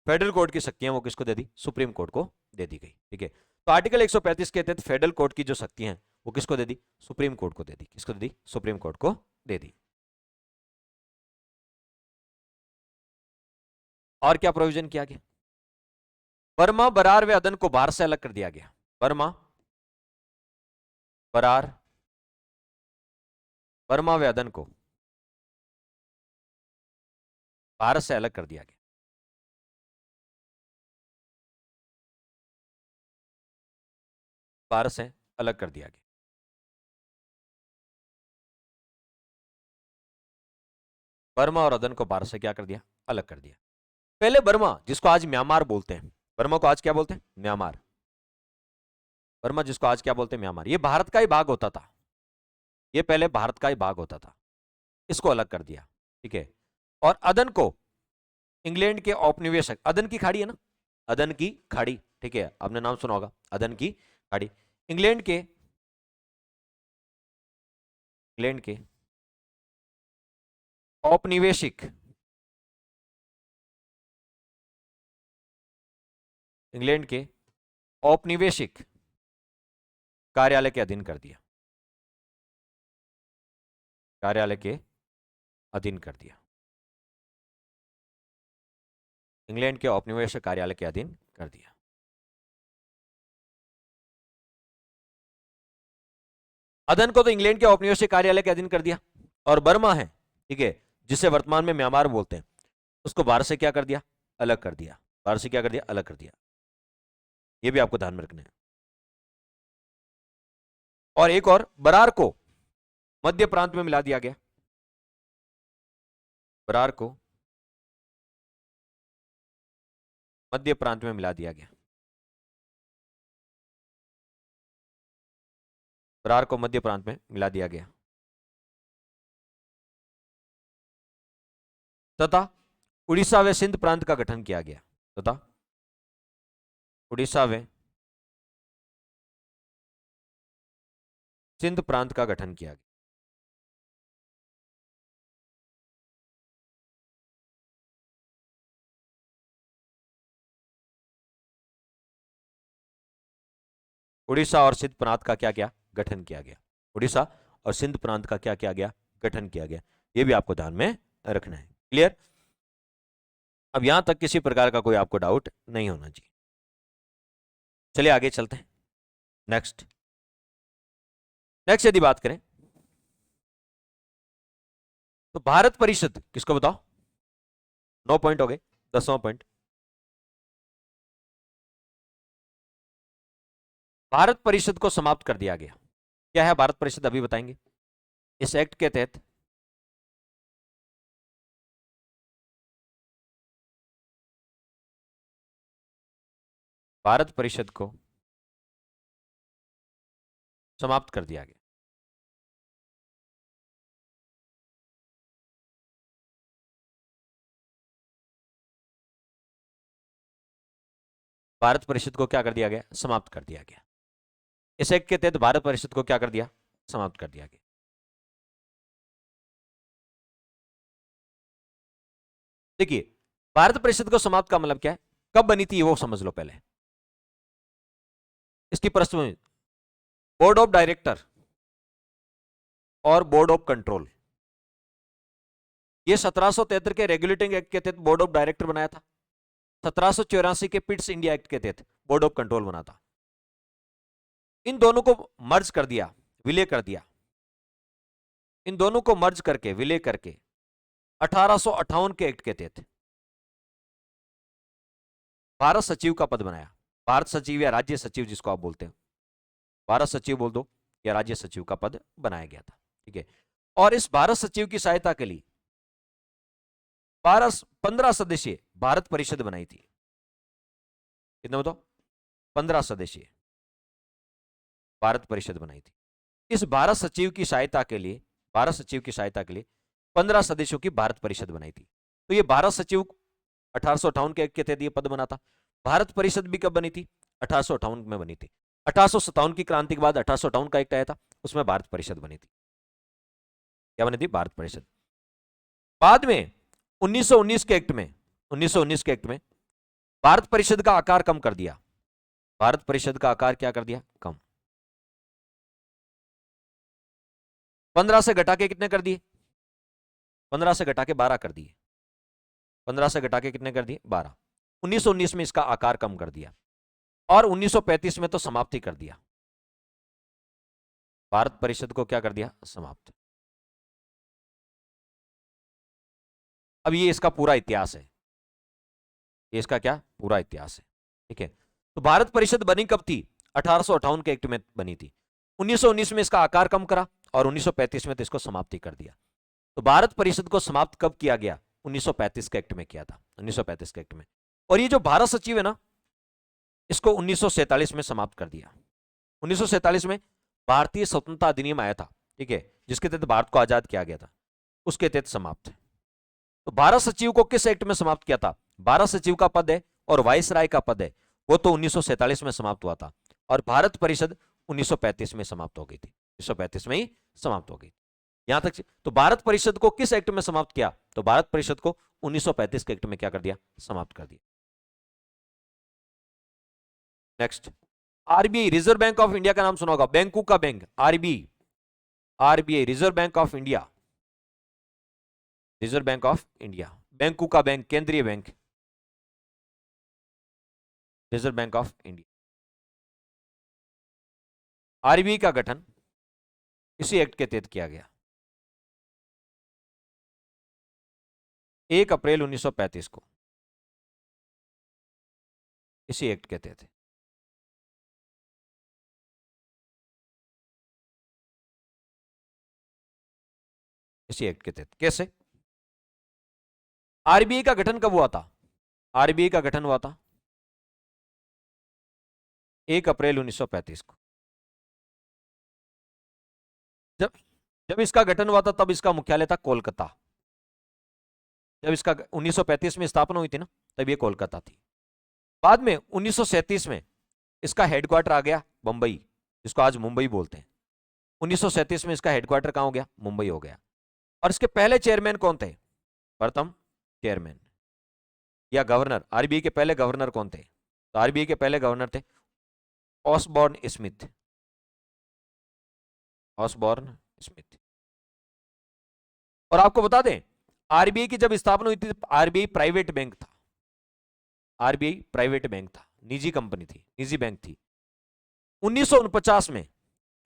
फेडरल कोर्ट की शक्तियां वो किसको दे दी, सुप्रीम कोर्ट को दे दी गई, ठीक है। तो आर्टिकल 135 के तहत फेडरल कोर्ट की जो शक्तियां हैं वो किसको दे दी, सुप्रीम कोर्ट को दे दी। किसको दे दी, सुप्रीम कोर्ट को दे दी। और क्या प्रोविजन किया गया, बर्मा, बरार व अदन को भारत से अलग कर दिया गया। बर्मा, बरार, बर्मा व अदन को भारत से अलग कर दिया गया। भारत से अलग कर दिया गया। बर्मा और अदन को भारत से क्या कर दिया, अलग कर दिया। पहले बर्मा, जिसको आज म्यांमार बोलते हैं, बर्मा को आज क्या बोलते हैं, म्यांमार। बर्मा जिसको आज क्या बोलते हैं, म्यांमार, ये भारत का ही भाग होता था। ये पहले भारत का ही भाग होता था, इसको अलग कर दिया, ठीक है। और अदन को इंग्लैंड के औपनिवेशक, अदन की खाड़ी है ना, अदन की खाड़ी, ठीक है, आपने नाम सुना होगा, अदन की खाड़ी। इंग्लैंड के औपनिवेशिक, इंग्लैंड के औपनिवेशिक कार्यालय के अधीन कर दिया, कार्यालय के अधीन कर दिया। इंग्लैंड के औपनिवेशिक कार्यालय के अधीन कर दिया। अदन को तो इंग्लैंड के औपनिवेशिक कार्यालय के अधीन कर दिया। और बर्मा है, ठीक है, जिसे वर्तमान में म्यांमार बोलते हैं, उसको भारत से क्या कर दिया, अलग कर दिया। भारत से क्या कर दिया, अलग कर दिया। यह भी आपको ध्यान में रखना है। और एक और, बरार को मध्य प्रांत में मिला दिया गया। बरार को मध्य प्रांत में मिला दिया गया। बरार को मध्य प्रांत में मिला दिया गया। तथा उड़ीसा व सिंध प्रांत का गठन किया गया। तथा उड़ीसा व सिंध प्रांत का गठन किया गया। उड़ीसा और सिंध प्रांत का क्या क्या गठन किया गया। उड़ीसा और सिंध प्रांत का क्या किया गया, गठन किया गया। यह भी आपको ध्यान में रखना है। क्लियर। अब यहां तक किसी प्रकार का कोई आपको डाउट नहीं होना चाहिए। चलिए आगे चलते हैं। नेक्स्ट यदि बात करें तो भारत परिषद किसको बताओ, 9 पॉइंट हो गए, 10वां पॉइंट। भारत परिषद को समाप्त कर दिया गया। क्या है भारत परिषद, अभी बताएंगे। इस एक्ट के तहत भारत परिषद को समाप्त कर दिया गया। भारत परिषद को क्या कर दिया गया, समाप्त कर दिया गया। इस एक्ट के तहत भारत परिषद को क्या कर दिया, समाप्त कर दिया गया। देखिए भारत परिषद को समाप्त का मतलब क्या है, कब बनी थी वो समझ लो पहले। इसकी पृष्ठभूमि बोर्ड ऑफ डायरेक्टर और बोर्ड ऑफ कंट्रोल, ये 1773 के रेगुलेटिंग एक्ट के तहत बोर्ड ऑफ डायरेक्टर बनाया था। 1784 के पिट्स इंडिया एक्ट के तहत बोर्ड ऑफ कंट्रोल बना था। इन दोनों को मर्ज कर दिया, विलय कर दिया। इन दोनों को मर्ज करके विलय करके 1858 के एक्ट के तहत भारत सचिव का पद बनाया। भारत सचिव या राज्य सचिव जिसको आप बोलते हैं, भारत सचिव बोल दो या राज्य सचिव का पद बनाया गया था। ठीक है। और इस भारत सचिव की सहायता के लिए 15 सदस्यीय भारत परिषद बनाई थी। कितने बताओ, 15 सदस्यीय भारत परिषद बनाई थी। इस भारत सचिव की सहायता के लिए 15 सदस्यों की भारत परिषद बनाई थी। तो ये भारत सचिव 1858 के एक्ट के तहत ये पद बना था। भारत परिषद भी कब बनी थी, 1858 में बनी थी। 1857 की क्रांति के बाद 1858 का एक्ट आया था, उसमें भारत परिषद बनी थी। क्या बनी थी, भारत परिषद। बाद में 1919 के एक्ट में भारत परिषद का आकार कम कर दिया। भारत परिषद का आकार क्या कर दिया, कम। 15 से घटा के कितने कर दिए, 15 से घटा के 12 कर दिए। 15 से घटा के कितने कर दिए, 12। 1919 में इसका आकार कम कर दिया और 1935 में तो समाप्ति कर दिया। भारत परिषद को क्या कर दिया, समाप्त। अब ये इसका पूरा इतिहास है, ये इसका क्या पूरा इतिहास है। ठीक है। तो भारत परिषद बनी कब थी, 1858 के एक्ट में बनी थी। 1919 में इसका आकार कम करा और 1935 में तो इसको समाप्ति कर दिया। तो भारत परिषद को समाप्त कब किया गया, 1935 के एक्ट में किया था, 1935 के एक्ट में। और ये जो भारत सचिव है ना, इसको 1947 में समाप्त कर दिया। 1947 में भारतीय स्वतंत्रता अधिनियम आया था, ठीक है, जिसके तहत भारत को आजाद किया गया था, उसके तहत समाप्त है। तो भारत सचिव को किस एक्ट में समाप्त किया था, भारत सचिव का पद है और वाइसराय का पद है, वो तो 1947 में समाप्त हुआ था। और भारत परिषद 1935 में समाप्त हो गई थी, 1935 में ही समाप्त हो गई। यहां तक। तो भारत परिषद को किस एक्ट में समाप्त किया, तो भारत परिषद को 1935 के एक्ट में क्या कर दिया, समाप्त कर दिया। Next, RBI, reserve bank of India का नाम सुना होगा, बैंकों का bank, RBI, RBI reserve bank of India, reserve bank of India, बैंकों का बैंक, केंद्रीय bank, reserve bank of India. RBI का गठन इसी एक्ट के तहत किया गया, 1 अप्रैल 1935 को, इसी एक्ट के तहत। इसी एक्ट के तहत। कैसे, आरबीआई का गठन कब हुआ था, आरबीआई का गठन हुआ था 1 अप्रैल 1935 को। जब जब इसका गठन हुआ था तब इसका मुख्यालय था कोलकाता। जब इसका 1935 में स्थापना हुई थी ना, तब ये कोलकाता थी। बाद में 1937 में इसका हेडक्वार्टर आ गया बंबई, जिसको आज मुंबई बोलते हैं। 1937 में इसका हेडक्वार्टर कहां हो गया, मुंबई हो गया। और इसके पहले चेयरमैन कौन थे, प्रथम चेयरमैन या गवर्नर, आरबीआई के पहले गवर्नर कौन थे, तो आरबीआई के पहले गवर्नर थे ऑसबॉर्न स्मिथ, ऑसबॉर्न स्मिथ। और आपको बता दें, आरबीआई की जब स्थापना हुई थी, आरबीआई प्राइवेट बैंक था, आरबीआई प्राइवेट बैंक था, निजी कंपनी थी, निजी बैंक थी। 1949 में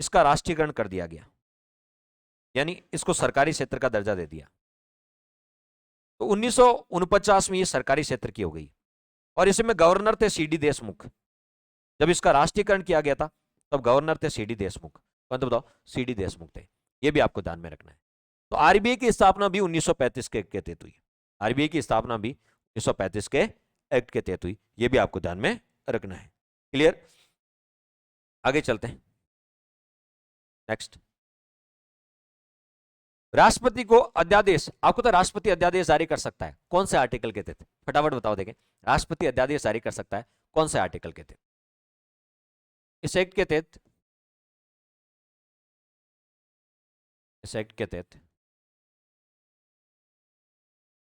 इसका राष्ट्रीयकरण कर दिया गया, यानी इसको सरकारी क्षेत्र का दर्जा दे दिया। तो 1949 में ये सरकारी क्षेत्र की हो गई। और इसमें गवर्नर थे सीडी देशमुख। जब इसका राष्ट्रीयकरण किया गया था तब गवर्नर थे सीडी देशमुख। कौन थे बताओ? सीडी देशमुख थे। ये भी आपको ध्यान में रखना है। तो आरबीआई की स्थापना भी 1935 के एक्ट के तहत हुई। आरबीआई की स्थापना भी 1935 के एक्ट के तहत हुई। ये भी आपको ध्यान में रखना है। क्लियर? आगे चलते हैं। नेक्स्ट, राष्ट्रपति को अध्यादेश, आपको तो राष्ट्रपति अध्यादेश जारी कर सकता है कौन से आर्टिकल के तहत? फटाफट बताओ देखें, राष्ट्रपति अध्यादेश जारी कर सकता है कौन से आर्टिकल के तहत? इस एक्ट के तहत, इस एक्ट के तहत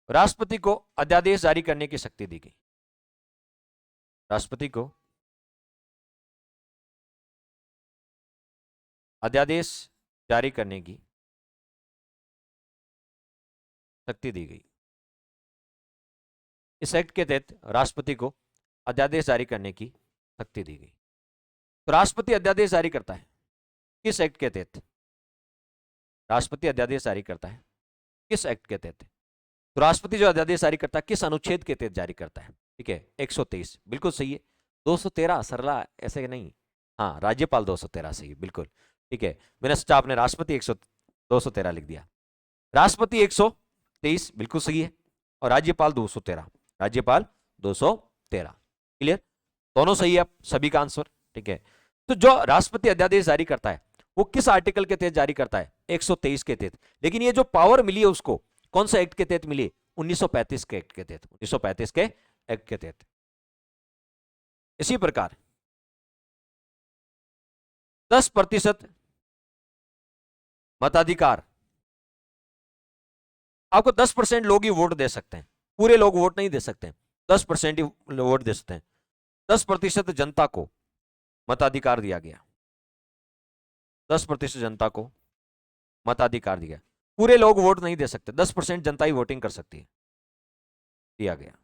राष्ट्रपति को अध्यादेश जारी करने की शक्ति दी गई। राष्ट्रपति को अध्यादेश जारी करने की शक्ति दी गई। इस एक्ट के तहत राष्ट्रपति को अध्यादेश जारी करने की शक्ति दी गई। तो राष्ट्रपति अध्यादेश जारी करता है किस एक्ट के तहत? राष्ट्रपति अध्यादेश जारी करता है किस एक्ट के तहत? तो राष्ट्रपति जो अध्यादेश जारी करता है किस अनुच्छेद के तहत जारी करता है? ठीक है, 123 बिल्कुल सही है। 213 सरला ऐसे नहीं, हाँ राज्यपाल 213 सही है बिल्कुल। ठीक है, मैंने सोचा आपने राष्ट्रपति 213 लिख दिया। राष्ट्रपति 123 बिल्कुल सही है, और राज्यपाल 213, राज्यपाल 213। क्लियर? दोनों सही है, सभी का आंसर। ठीक है, तो जो राष्ट्रपति अध्यादेश जारी करता है वो किस आर्टिकल के तहत जारी करता है? 123 के तहत। लेकिन ये जो पावर मिली है उसको कौन सा एक्ट के तहत मिली? 1935 के एक्ट के तहत, 1935 के एक्ट के तहत। इसी प्रकार 10% मताधिकार, आपको 10% लोग ही वोट दे सकते हैं, पूरे लोग वोट नहीं दे सकते, 10% ही वोट दे सकते हैं। 10% जनता को मताधिकार दिया गया, 10% जनता को मताधिकार दिया। पूरे लोग वोट नहीं दे सकते, 10% जनता ही वोटिंग कर सकती है, दिया गया।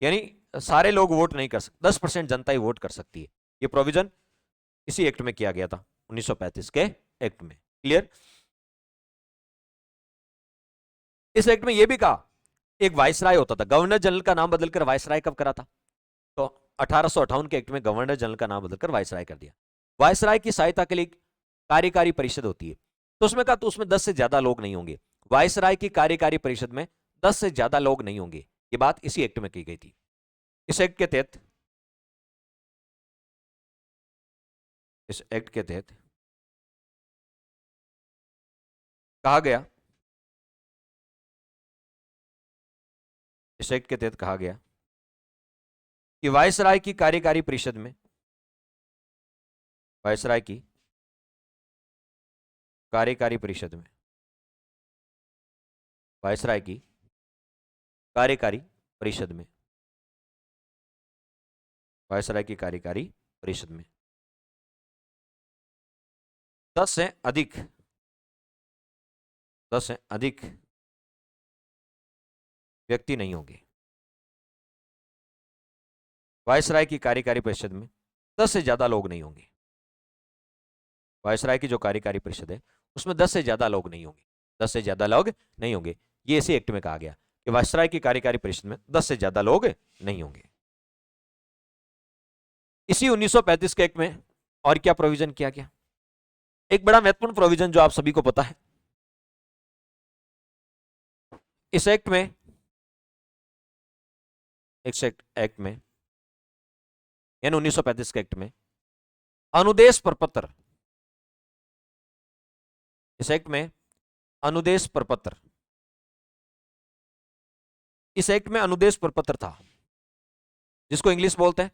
यानी सारे लोग वोट नहीं कर सकते, 10% जनता ही वोट कर सकती है। ये प्रोविजन इसी एक्ट में किया गया था, 1935 के एक्ट में। क्लियर? इस एक्ट में यह भी कहा एक वाइसराय होता था, गवर्नर जनरल का नाम बदलकर वाइसराय कब करा था? तो 1858 के एक्ट में गवर्नर जनरल का नाम बदलकर वाइसराय कर दिया। वाइसराय की सहायता के लिए कार्यकारी परिषद होती है, तो उसमें कहा तो उसमें 10 से ज्यादा लोग नहीं होंगे। वाइसराय की कार्यकारी परिषद में 10 से ज्यादा लोग नहीं होंगे। ये बात इसी एक्ट में की गई थी। इस एक्ट के तहत, इस एक्ट के तहत कहा गया, इस एक्ट के तहत कहा गया कि वाइसराय की कार्यकारी परिषद में, वाइसराय की कार्यकारी परिषद में, वाइसराय की कार्यकारी परिषद में, वाइसराय की कार्यकारी परिषद में 10 से अधिक, 10 से अधिक व्यक्ति नहीं होंगे। वाइसराय की कार्यकारी परिषद में 10 से ज्यादा लोग नहीं होंगे। वाइसराय की जो कार्यकारी परिषद है उसमें 10 से ज्यादा लोग नहीं होंगे, 10 से ज्यादा लोग नहीं होंगे। ये इसी एक्ट में कहा गया कि वाइसराय की कार्यकारी परिषद में 10 से ज्यादा लोग नहीं होंगे। इसी 1935 के एक्ट में और क्या प्रोविजन किया गया? एक बड़ा महत्वपूर्ण प्रोविजन जो आप सभी को पता है, इस एक्ट में, एक्ट में यानी 1935 के एक्ट में अनुदेश प्रपत्र, इस एक्ट में अनुदेश प्रपत्र, इस एक्ट में अनुदेश प्रपत्र था जिसको इंग्लिश बोलते हैं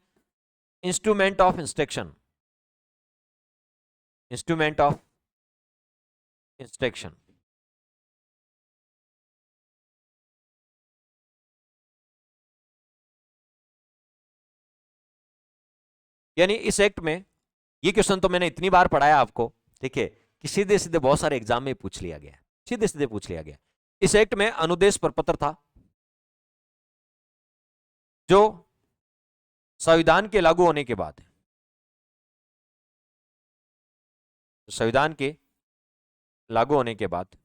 instrument of instruction, instrument of instruction. यानी इस एक्ट में, ये क्वेश्चन तो मैंने इतनी बार पढ़ाया आपको, ठीक है, कि सीधे सीधे बहुत सारे एग्जाम में पूछ लिया गया, सीधे सीधे पूछ लिया गया। इस एक्ट में अनुदेश प्रपत्र था जो संविधान के लागू होने के बाद, संविधान के लागू होने के बाद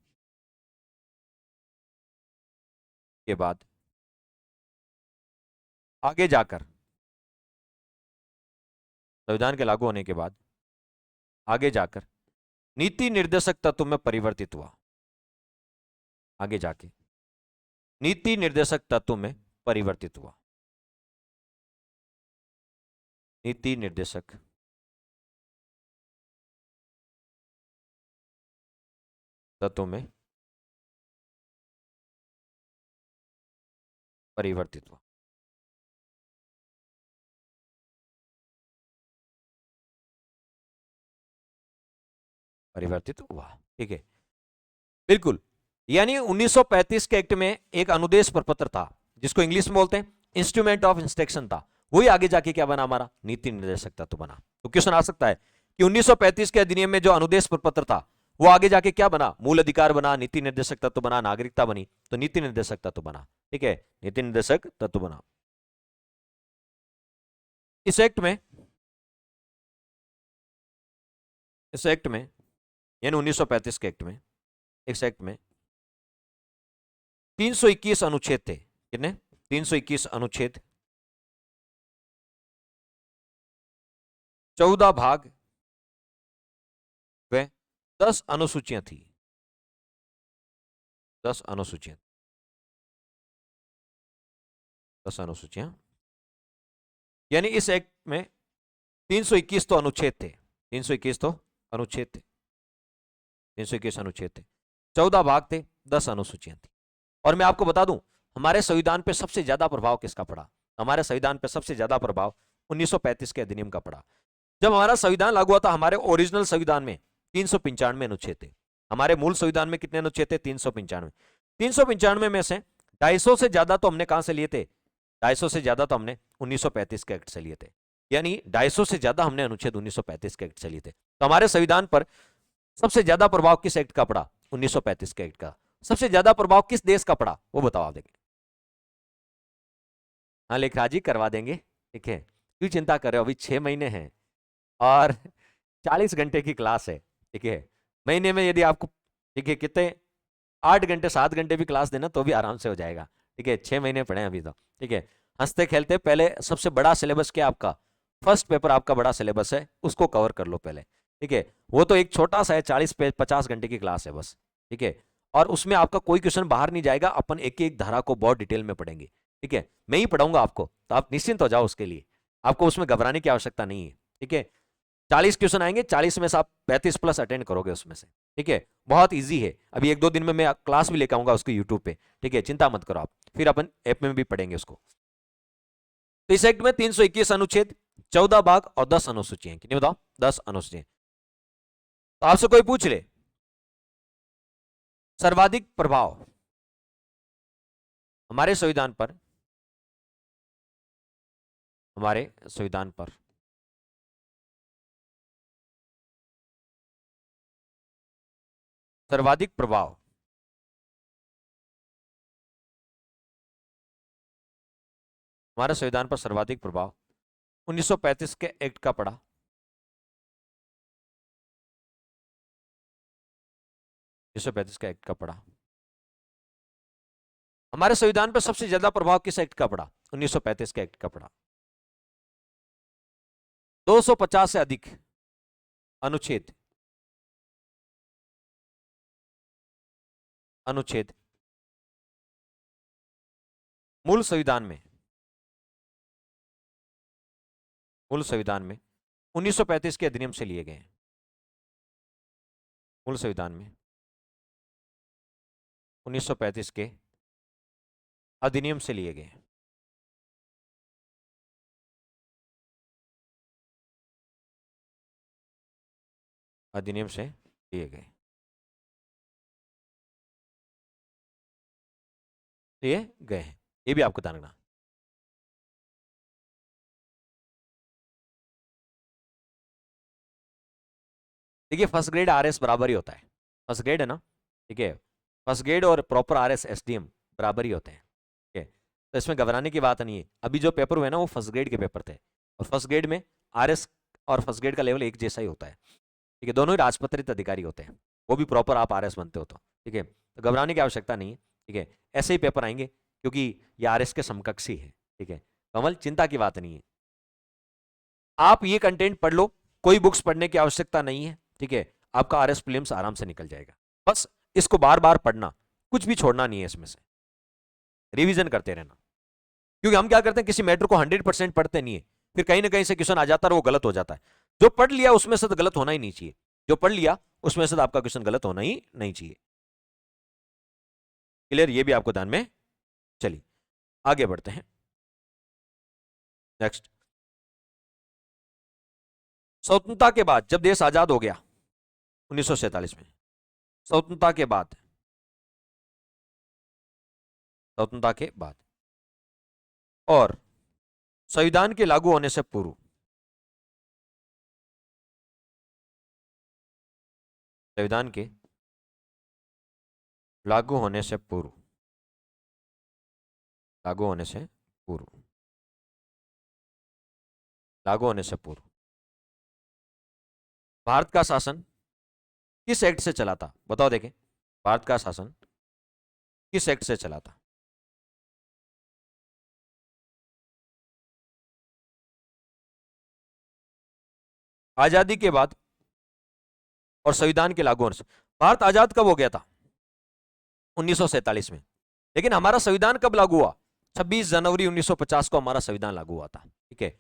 आगे जाकर, संविधान के लागू होने के बाद आगे जाकर नीति निर्देशक तत्व में परिवर्तित हुआ। आगे जाके नीति निर्देशक तत्व में परिवर्तित हुआ। नीति निर्देशक तत्व में परिवर्तित हुआ। परिवर्तित हुआ, ठीक है, बिल्कुल। यानी 1935 के एक्ट में एक अनुदेश प्रपत्र था जिसको इंग्लिश में बोलते हैं इंस्ट्रूमेंट ऑफ इंस्ट्रक्शन था, वही आगे जाके क्या बना, हमारा नीति निर्देशक तत्व बना। तो क्वेश्चन आ सकता है कि 1935 के अधिनियम में जो अनुदेश प्रपत्र था वो आगे जाके क्या बना, मूल अधिकार बना, नीति निर्देशक तत्व बना, नागरिकता बनी, तो नीति निर्देशक तत्व बना, ठीक है, नीति निर्देशक तत्व बना। इस एक्ट में यानी 1935 के एक्ट में, इस एक्ट में 321 अनुच्छेद थे। कितने? 321 अनुच्छेद, 14 भाग व 10 अनुसूचियां थी। 10 अनुसूचियां, 10 अनुसूचियां। यानी इस एक्ट में 321 तो अनुच्छेद थे, 321 तो अनुच्छेद थे, 321 अनुच्छेद थे, 14 भाग थे, 10 अनुसूचियां थी। और मैं आपको बता दूं हमारे संविधान पे सबसे ज्यादा प्रभाव किसका पड़ा? हमारे संविधान पे सबसे ज्यादा प्रभाव 1935 के अधिनियम का पड़ा। जब हमारा संविधान लागू हुआ था, हमारे ओरिजिनल संविधान में 395 अनुच्छेद थे। हमारे मूल संविधान में कितने अनुच्छेद थे? 395। 395 में से 250 से ज्यादा तो हमने कहां से लिए थे? 250 से ज्यादा तो हमने 1935 के एक्ट से लिए थे। यानी 250 से ज्यादा हमने अनुच्छेद 1935 के एक्ट से लिए थे। तो हमारे संविधान पर सबसे ज्यादा प्रभाव किस एक्ट का पड़ा? 1935 के एक्ट का। सबसे ज्यादा प्रभाव किस देश का पड़ा वो बताओ आप देंगे। हाँ लेखराज जी करवा देंगे, ठीक है, क्यों चिंता कर रहे हो, अभी 6 महीने हैं और 40 घंटे की क्लास है, ठीक है। महीने में यदि आपको, ठीक है, कितने 8 घंटे 7 घंटे भी क्लास देना तो भी आराम से हो जाएगा, ठीक है। 6 महीने पढ़े अभी तो, ठीक है। हंसते खेलते पहले सबसे बड़ा सिलेबस क्या आपका, फर्स्ट पेपर आपका बड़ा सिलेबस है, उसको कवर कर लो पहले, ठीक है। वो तो एक छोटा सा है, 40-50 घंटे की क्लास है बस, ठीक है। और उसमें आपका कोई क्वेश्चन बाहर नहीं जाएगा, अपन एक एक धारा को बहुत डिटेल में पढ़ेंगे, ठीक है। मैं ही पढ़ाऊंगा आपको, तो आप निश्चिंत हो जाओ उसके लिए, आपको उसमें घबराने की आवश्यकता नहीं है, ठीक है। 40 क्वेश्चन आएंगे, 40 में से आप 35 प्लस अटेंड करोगे उसमें से, ठीक है। बहुत इजी है। अभी 1-2 दिन में मैं क्लास भी लेकर आऊंगा उसको यूट्यूब पे, ठीक है, चिंता मत करो आप, फिर अपन ऐप में भी पढ़ेंगे उसको। तो इस एक्ट में 321 अनुच्छेद, 14 भाग और 10 अनुसूचियां। कितनी बताओ? 10 अनुसूचियां। तो आपसे कोई पूछ ले सर्वाधिक प्रभाव हमारे संविधान पर, हमारे संविधान पर सर्वाधिक प्रभाव हमारे संविधान पर सर्वाधिक प्रभाव 1935 के एक्ट का पड़ा। 1935 का एक्ट का पड़ा। हमारे संविधान पर सबसे ज्यादा प्रभाव किस एक्ट का पड़ा? 1935 के एक्ट का पड़ा। 250 से अधिक अनुच्छेद मूल संविधान में 1935 के अधिनियम से लिए गए हैं। मूल संविधान में 1935 के अधिनियम से लिए गए। अधिनियम से लिए गए, लिए गए हैं, ये भी आपको ध्यान रखना। देखिए फर्स्ट ग्रेड आरएस बराबर ही होता है, फर्स्ट ग्रेड है ना, ठीक है। फर्स्ट ग्रेड और प्रॉपर आरएस एसडीएम बराबर ही होते हैं, ठीक है। तो इसमें घबराने की बात नहीं है। अभी जो पेपर हुए ना वो फर्स्ट ग्रेड के पेपर थे, और फर्स्ट ग्रेड में आरएस और फर्स्ट ग्रेड का लेवल एक जैसा ही होता है, ठीक है। दोनों ही राजपत्रित अधिकारी होते हैं, वो भी प्रॉपर आप आरएस बनते हो तो, ठीक है। तो घबराने की आवश्यकता नहीं है, ठीक है। ऐसे ही पेपर आएंगे क्योंकि ये आरएस के समकक्षी है, ठीक है। कमल चिंता की बात नहीं है, आप ये कंटेंट पढ़ लो, कोई बुक्स पढ़ने की आवश्यकता नहीं है, ठीक है, आपका आरएस प्रीलिम्स आराम से निकल जाएगा। बस इसको बार बार पढ़ना, कुछ भी छोड़ना नहीं है इसमें से, रिवीजन करते रहना। क्योंकि हम क्या करते हैं, किसी मैटर को 100% पढ़ते नहीं है, फिर कहीं ना कहीं से क्वेश्चन आ जाता है और वो गलत हो जाता है। जो पढ़ लिया उसमें से तो गलत होना ही नहीं चाहिए, जो पढ़ लिया उसमें से तो आपका क्वेश्चन गलत होना ही नहीं चाहिए। क्लियर, ये भी आपको ध्यान में। चलिए आगे बढ़ते हैं। नेक्स्ट, स्वतंत्रता के बाद जब देश आजाद हो गया 1947 में, स्वतंत्रता के बाद, स्वतंत्रता के बाद और संविधान के लागू होने से पूर्व, संविधान के लागू होने से पूर्व, लागू होने से पूर्व, लागू होने से पूर्व भारत का शासन किस एक्ट से चला था? बताओ देखें, भारत का शासन किस एक्ट से चला था? आजादी के बाद और संविधान के लागू होने से। भारत आजाद कब हो गया था? 1947 में। लेकिन हमारा संविधान कब लागू हुआ? 26 जनवरी 1950 को हमारा संविधान लागू हुआ था, ठीक है।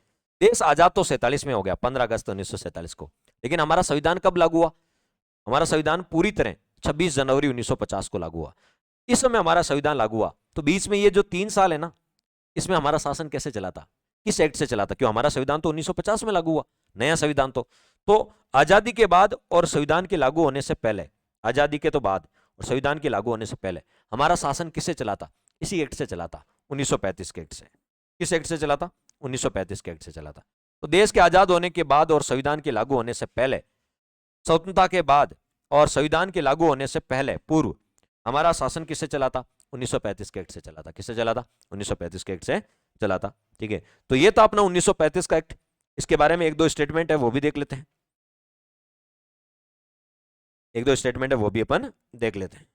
देश आजाद तो 47 में हो गया, 15 अगस्त 1947 को, लेकिन हमारा संविधान कब लागू हुआ? हमारा संविधान पूरी तरह 26 जनवरी 1950 को लागू हुआ। इस समय हमारा संविधान लागू हुआ, तो बीच में ये जो 3 साल है ना, इसमें हमारा शासन कैसे चला था, किस एक्ट से चला था? क्यों, हमारा संविधान तो 1950 में लागू हुआ, नया संविधान तो आजादी के बाद और संविधान के लागू होने से पहले, आजादी के तो बाद और संविधान के लागू होने से पहले हमारा शासन किससे चला था? इसी एक्ट से चला था, 1935 के एक्ट से। किस एक्ट से चला था? 1935 के एक्ट से चला था। तो देश के आजाद होने के बाद और संविधान के लागू होने से पहले, स्वतंत्रता के बाद और संविधान के लागू होने से पहले, पूर्व, हमारा शासन किससे चला था? 1935 के एक्ट से चला था। किससे चला था? 1935 के एक्ट से चला था, ठीक है। तो ये था अपना 1935 का एक्ट। इसके बारे में एक दो स्टेटमेंट है, वो भी देख लेते हैं, एक दो स्टेटमेंट है वो भी अपन देख लेते हैं।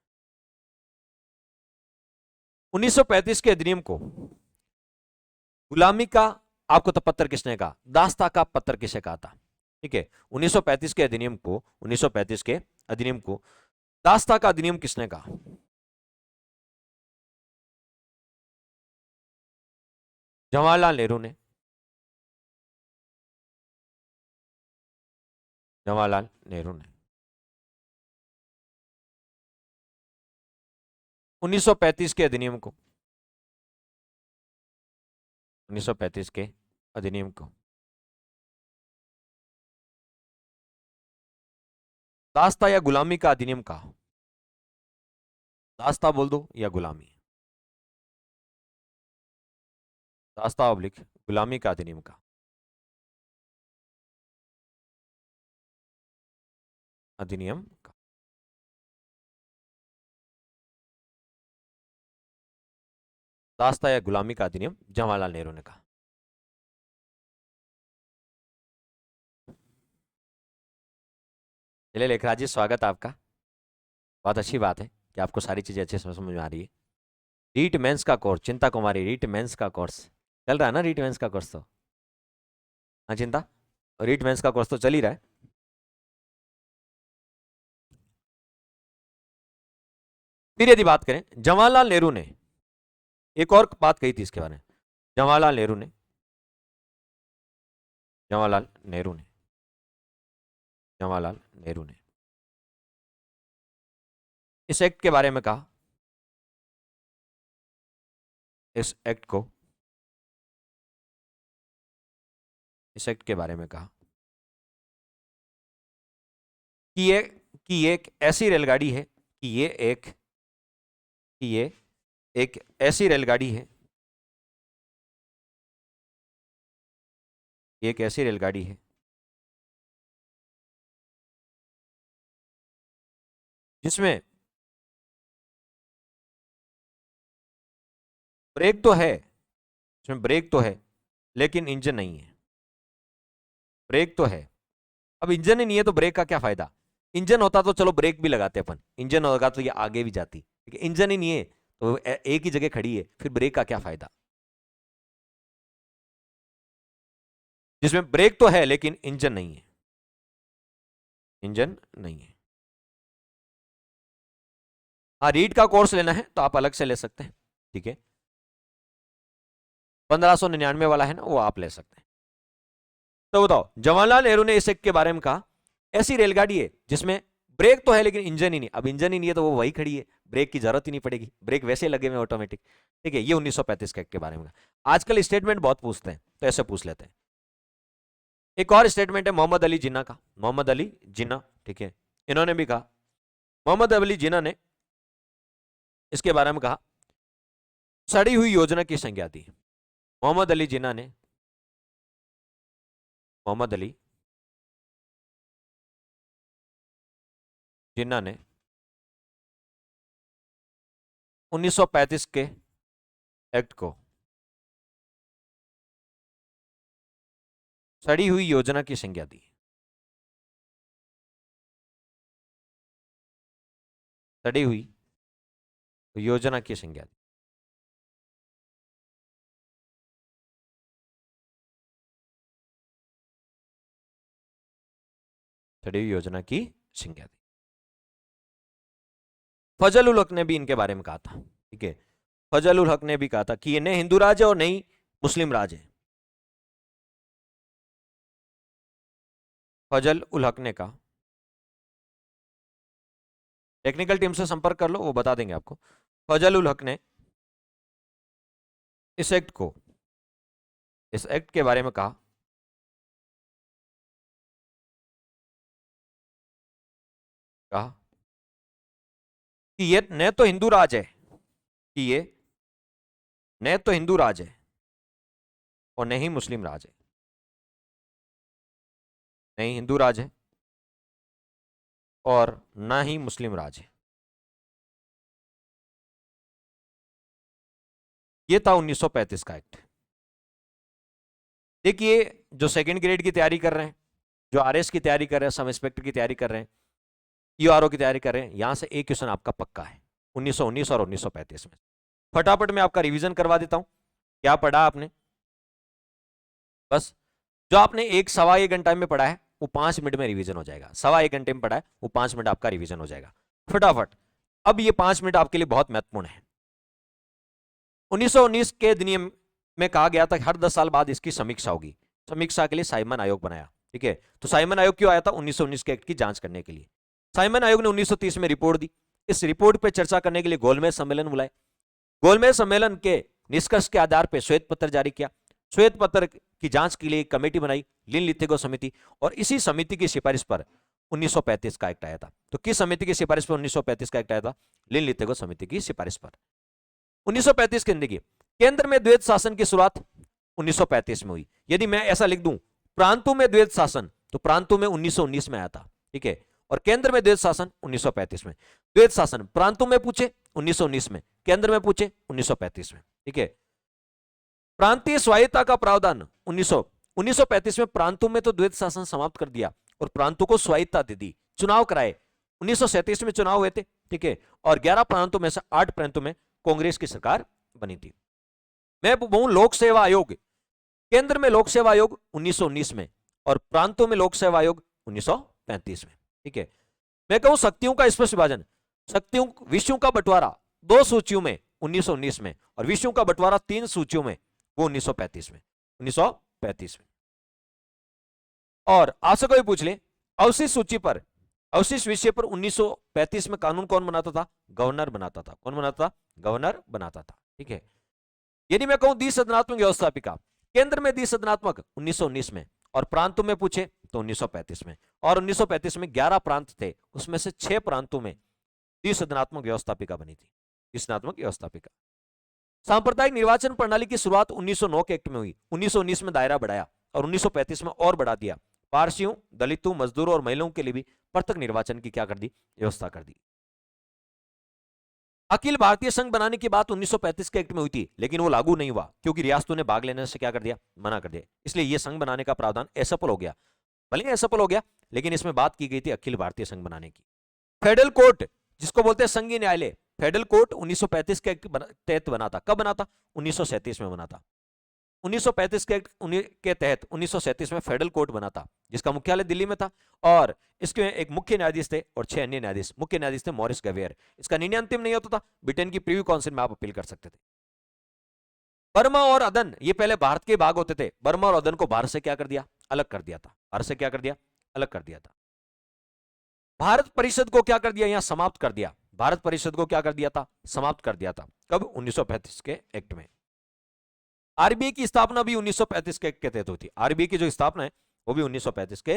1935 के अधिनियम को गुलामी का आपको तो पत्र किसने कहा? दास्ता का पत्र किसे कहा था? ठीक है, 1935 के अधिनियम को, 1935 के अधिनियम को दास्ता का अधिनियम किसने कहा? जवाहरलाल नेहरू ने, जवाहरलाल नेहरू ने। 1935 के अधिनियम को, 1935 के अधिनियम को दास्ता या गुलामी का अधिनियम कहा? दास्ता बोल दो या गुलामी, दास्ता ऑब्लिक गुलामी का अधिनियम का, अधिनियम का। दास्ता या गुलामी का अधिनियम जवाहरलाल नेहरू ने कहा। चलिए लेखराज जी, स्वागत आपका। बहुत अच्छी बात है कि आपको सारी चीजें अच्छे समझ में आ रही है। रीट मेंस का कोर्स, चिंता कुमारी, रीट मेंस का कोर्स चल रहा है ना? रीट मेंस का कोर्स तो, हाँ चिंता, रीट मेंस का कोर्स तो चल ही रहा है। फिर यदि बात करें, जवाहरलाल नेहरू ने एक और बात कही थी इसके बारे में। जवाहरलाल नेहरू ने, जवाहरलाल नेहरू ने, जवाहरलाल नेहरू ने इस एक्ट के बारे में कहा, इस एक्ट को, इस एक्ट के बारे में कहा कि ये एक ऐसी रेलगाड़ी है, कि ये एक ऐसी रेलगाड़ी है, एक ऐसी रेलगाड़ी है जिसमें ब्रेक तो है, इसमें ब्रेक तो है लेकिन इंजन नहीं है। ब्रेक तो है, अब इंजन ही नहीं है तो ब्रेक का क्या फायदा? इंजन होता तो चलो ब्रेक भी लगाते अपन, इंजन होगा तो ये आगे भी जाती, लेकिन इंजन ही नहीं है तो एक ही जगह खड़ी है, फिर ब्रेक का क्या फायदा? जिसमें ब्रेक तो है लेकिन इंजन नहीं है। इंजन नहीं है। हाँ, रीड का कोर्स लेना है तो आप अलग से ले सकते हैं, ठीक है। 1599 वाला है ना, वो आप ले सकते हैं। तो बताओ, जवाहरलाल नेहरू ने इस एक के बारे में कहा, ऐसी रेलगाड़ी है जिसमें ब्रेक तो है लेकिन इंजन ही नहीं। अब इंजन ही नहीं है तो वो वही खड़ी है, ब्रेक की जरूरत ही नहीं पड़ेगी, ब्रेक वैसे लगे हुए ऑटोमेटिक, ठीक है। ये 1935 के एक्ट के बारे में। आजकल स्टेटमेंट बहुत पूछते हैं तो ऐसे पूछ लेते हैं। एक और स्टेटमेंट है मोहम्मद अली जिन्ना का, मोहम्मद अली जिन्ना, ठीक है। इन्होंने भी कहा, मोहम्मद अली जिन्ना ने इसके बारे में कहा, सड़ी हुई योजना की संज्ञा दी। मोहम्मद अली जिन्ना ने, मोहम्मद अली जिन्ना ने 1935 के एक्ट को सड़ी हुई योजना की संज्ञा दी। सड़ी हुई योजना की संज्ञा दी। सड़ी हुई योजना की संज्ञा दी। फजल उल हक ने भी इनके बारे में कहा था, ठीक है। फजल उल हक ने भी कहा था कि ये न हिंदू राज है और न ही मुस्लिम राज है। फजल उल हक ने कहा, टेक्निकल टीम से संपर्क कर लो, वो बता देंगे आपको। फजल उल हक ने इस एक्ट को, इस एक्ट के बारे में कहा, कि ये न तो हिंदू राज है, कि ये न तो हिंदू राज है और न ही मुस्लिम राज है। नहीं हिंदू राज है और ना ही मुस्लिम राज है। ये था 1935 का एक्ट। देखिए, जो सेकंड ग्रेड की तैयारी कर रहे हैं, जो आरएस की तैयारी कर रहे हैं, सब इंस्पेक्टर की तैयारी कर रहे हैं, ईआरओ की तैयारी कर रहे हैं, यहां से एक क्वेश्चन आपका पक्का है 1919 और 1935 में। फटाफट मैं आपका रिवीजन करवा देता हूं। क्या पढ़ा आपने? बस जो आपने एक सवा एक घंटा में पढ़ा है वो 5 मिनट में रिवीजन हो जाएगा। सवा एक घंटे में पढ़ा है वो 5 मिनट आपका रिवीजन हो जाएगा फटाफट। अब ये 5 मिनट आपके लिए बहुत महत्वपूर्ण है। 1919 के अधिनियम में कहा गया था कि हर 10 साल बाद इसकी समीक्षा होगी। समीक्षा के लिए साइमन आयोग बनाया, ठीक है। तो साइमन आयोग क्यों आया था? 1919 के एक्ट की जांच करने के लिए। साइमन आयोग ने 1930 में रिपोर्ट दी। इस रिपोर्ट पर चर्चा करने के लिए गोलमेज सम्मेलन बुलाए। गोलमेज सम्मेलन के निष्कर्ष के आधार पर श्वेत पत्र जारी किया। श्वेत पत्र की जांच के लिए एक कमेटी बनाई, लिन लिथिगो समिति, और इसी समिति की सिफारिश पर 1935 का एक्ट आया था। तो किस समिति की सिफारिश पर 1935 का एक्ट आया था? लिन लिथिगो समिति की सिफारिश पर। 1935 के अंदर केंद्र में द्वैत शासन की शुरुआत 1935 में हुई। यदि मैं ऐसा लिख दूं प्रांतों में द्वैत शासन, तो प्रांतों में 1919 में आया था, ठीक है। और केंद्र में द्वैत शासन 1935 में। द्वैत शासन प्रांतों में पूछे 1919 में, केंद्र में पूछे 1935 में, ठीक है। प्रांतीय स्वायत्तता का प्रावधान 1935 में। प्रांतों में तो द्वैत शासन समाप्त कर दिया और प्रांतों को स्वायत्तता दे दी। चुनाव कराए 1937 में, चुनाव हुए थे, ठीक है। और 11 प्रांतों में से 8 प्रांतों में कांग्रेस की सरकार बनी थी। मैं कहूं लोक सेवा आयोग, केंद्र में लोक सेवा आयोग 1919 में और प्रांतों में लोक सेवा आयोग 1935 में, ठीक है। मैं कहूं शक्तियों का स्पष्ट विभाजन, शक्तियों विषयों का बंटवारा 2 सूचियों में 1919 में और विषयों का बंटवारा 3 सूचियों में, वो 1935 में, 1935 में। और आपसे कोई पूछ ले अवशिष्ट सूची पर, अवशिष्ट विषय पर 1935 में कानून कौन बनाता था? गवर्नर बनाता था। कौन बनाता था? गवर्नर बनाता था, ठीक है। यदि मैं कहूं द्विसदनात्मक व्यवस्थापिका, केंद्र में द्विसदनात्मक 1919 में और प्रांतों में पूछे तो 1935 में। और 1935 में 11 प्रांत थे, उसमें से 6 प्रांतों में द्विसदनात्मक व्यवस्थापिका बनी थी। द्विसदनात्मक व्यवस्थापिका। सांप्रदायिक निर्वाचन प्रणाली की शुरुआत 1909 के एक्ट में हुई। 1919 में दायरा बढ़ाया और 1935 में और बढ़ा दिया। पारसियों, दलितों, मजदूरों और महिलाओं के लिए भी पृथक निर्वाचन की क्या कर दी? व्यवस्था कर दी। अखिल भारतीय संघ बनाने की बात 1935 के एक्ट में हुई थी, लेकिन वो लागू नहीं हुआ क्योंकि रियासतों ने भाग लेने से क्या कर दिया? मना कर दिया। इसलिए यह संघ बनाने का प्रावधान असफल हो गया। भले असफल हो गया, लेकिन इसमें बात की गई थी अखिल भारतीय संघ बनाने की। फेडरल कोर्ट, जिसको बोलते हैं संघीय न्यायालय, फेडरल कोर्ट 1935 के तहत बना था। कब बना था? 1937 में बना था। 1935 के के तहत 1937 में फेडरल कोर्ट बना था, जिसका मुख्यालय दिल्ली में था, और इसके एक मुख्य न्यायाधीश थे और 6 अन्य न्यायाधीश। मुख्य न्यायाधीश थे मॉरिस गवेयर। इसका निर्णय अंतिम नहीं होता था, ब्रिटेन की प्रीव्यू काउंसिल में आप अपील कर सकते थे। बर्मा और अदन ये पहले भारत के भाग होते थे। बर्मा और अदन को भारत से क्या कर दिया? अलग कर दिया था। भारत से क्या कर दिया? अलग कर दिया था। भारत परिषद को क्या कर दिया? यहां समाप्त कर दिया। भारत परिषद को क्या कर दिया था? समाप्त कर दिया था। कब? 1935 के एक्ट में। आरबीआई की स्थापना भी 1935 के एक्ट के तहत हुई थी। आरबीआई की जो स्थापना है वो भी 1935 के